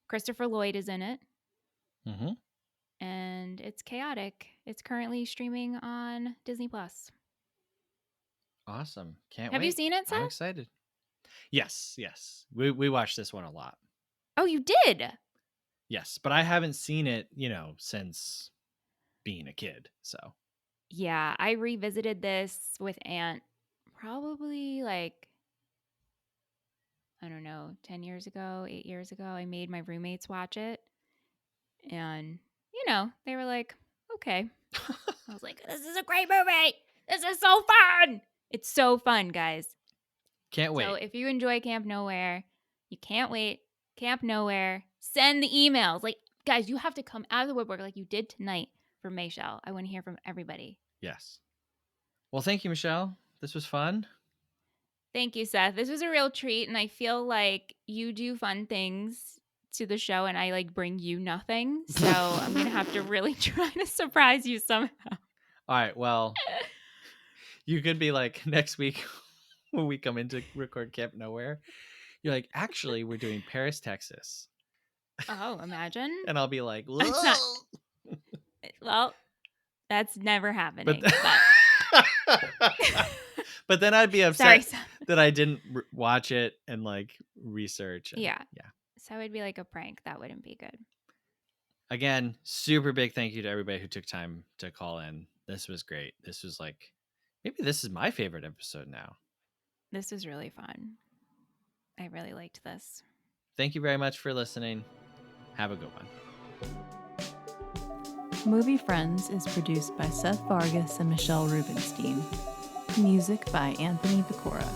Christopher Lloyd is in it. Mm-hmm. And it's chaotic. It's currently streaming on Disney+. Awesome. Can't wait. Have you seen it, Seth? I'm excited. Yes. We watched this one a lot. Oh, you did? Yes, but I haven't seen it, since being a kid, so. Yeah, I revisited this with Aunt probably like, I don't know, 10 years ago, 8 years ago. I made my roommates watch it. And, they were like, okay. I was like, this is a great movie. This is so fun. It's so fun, guys. Can't wait. So if you enjoy Camp Nowhere, you can't wait. Camp Nowhere. Send the emails. Like, guys, you have to come out of the woodwork like you did tonight for Mayshell. I want to hear from everybody. Yes. Well, thank you, Michelle. This was fun. Thank you, Seth. This was a real treat, and I feel like you do fun things to the show, and I bring you nothing. So I'm gonna have to really try to surprise you somehow. All right. Well, you could be like next week when we come in to record Camp Nowhere. You're like, actually, we're doing Paris, Texas. Oh, imagine. And I'll be like, well, that's never happening. But then I'd be upset that I didn't watch it and research. And, yeah. So it would be like a prank. That wouldn't be good. Again, super big thank you to everybody who took time to call in. This was great. This was maybe this is my favorite episode now. This was really fun. I really liked this. Thank you very much for listening. Have a good one. Movie Friends is produced by Seth Vargas and Michelle Rubenstein. Music by Anthony Vicora.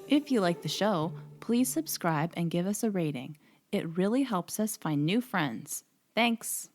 If you like the show, please subscribe and give us a rating. It really helps us find new friends. Thanks.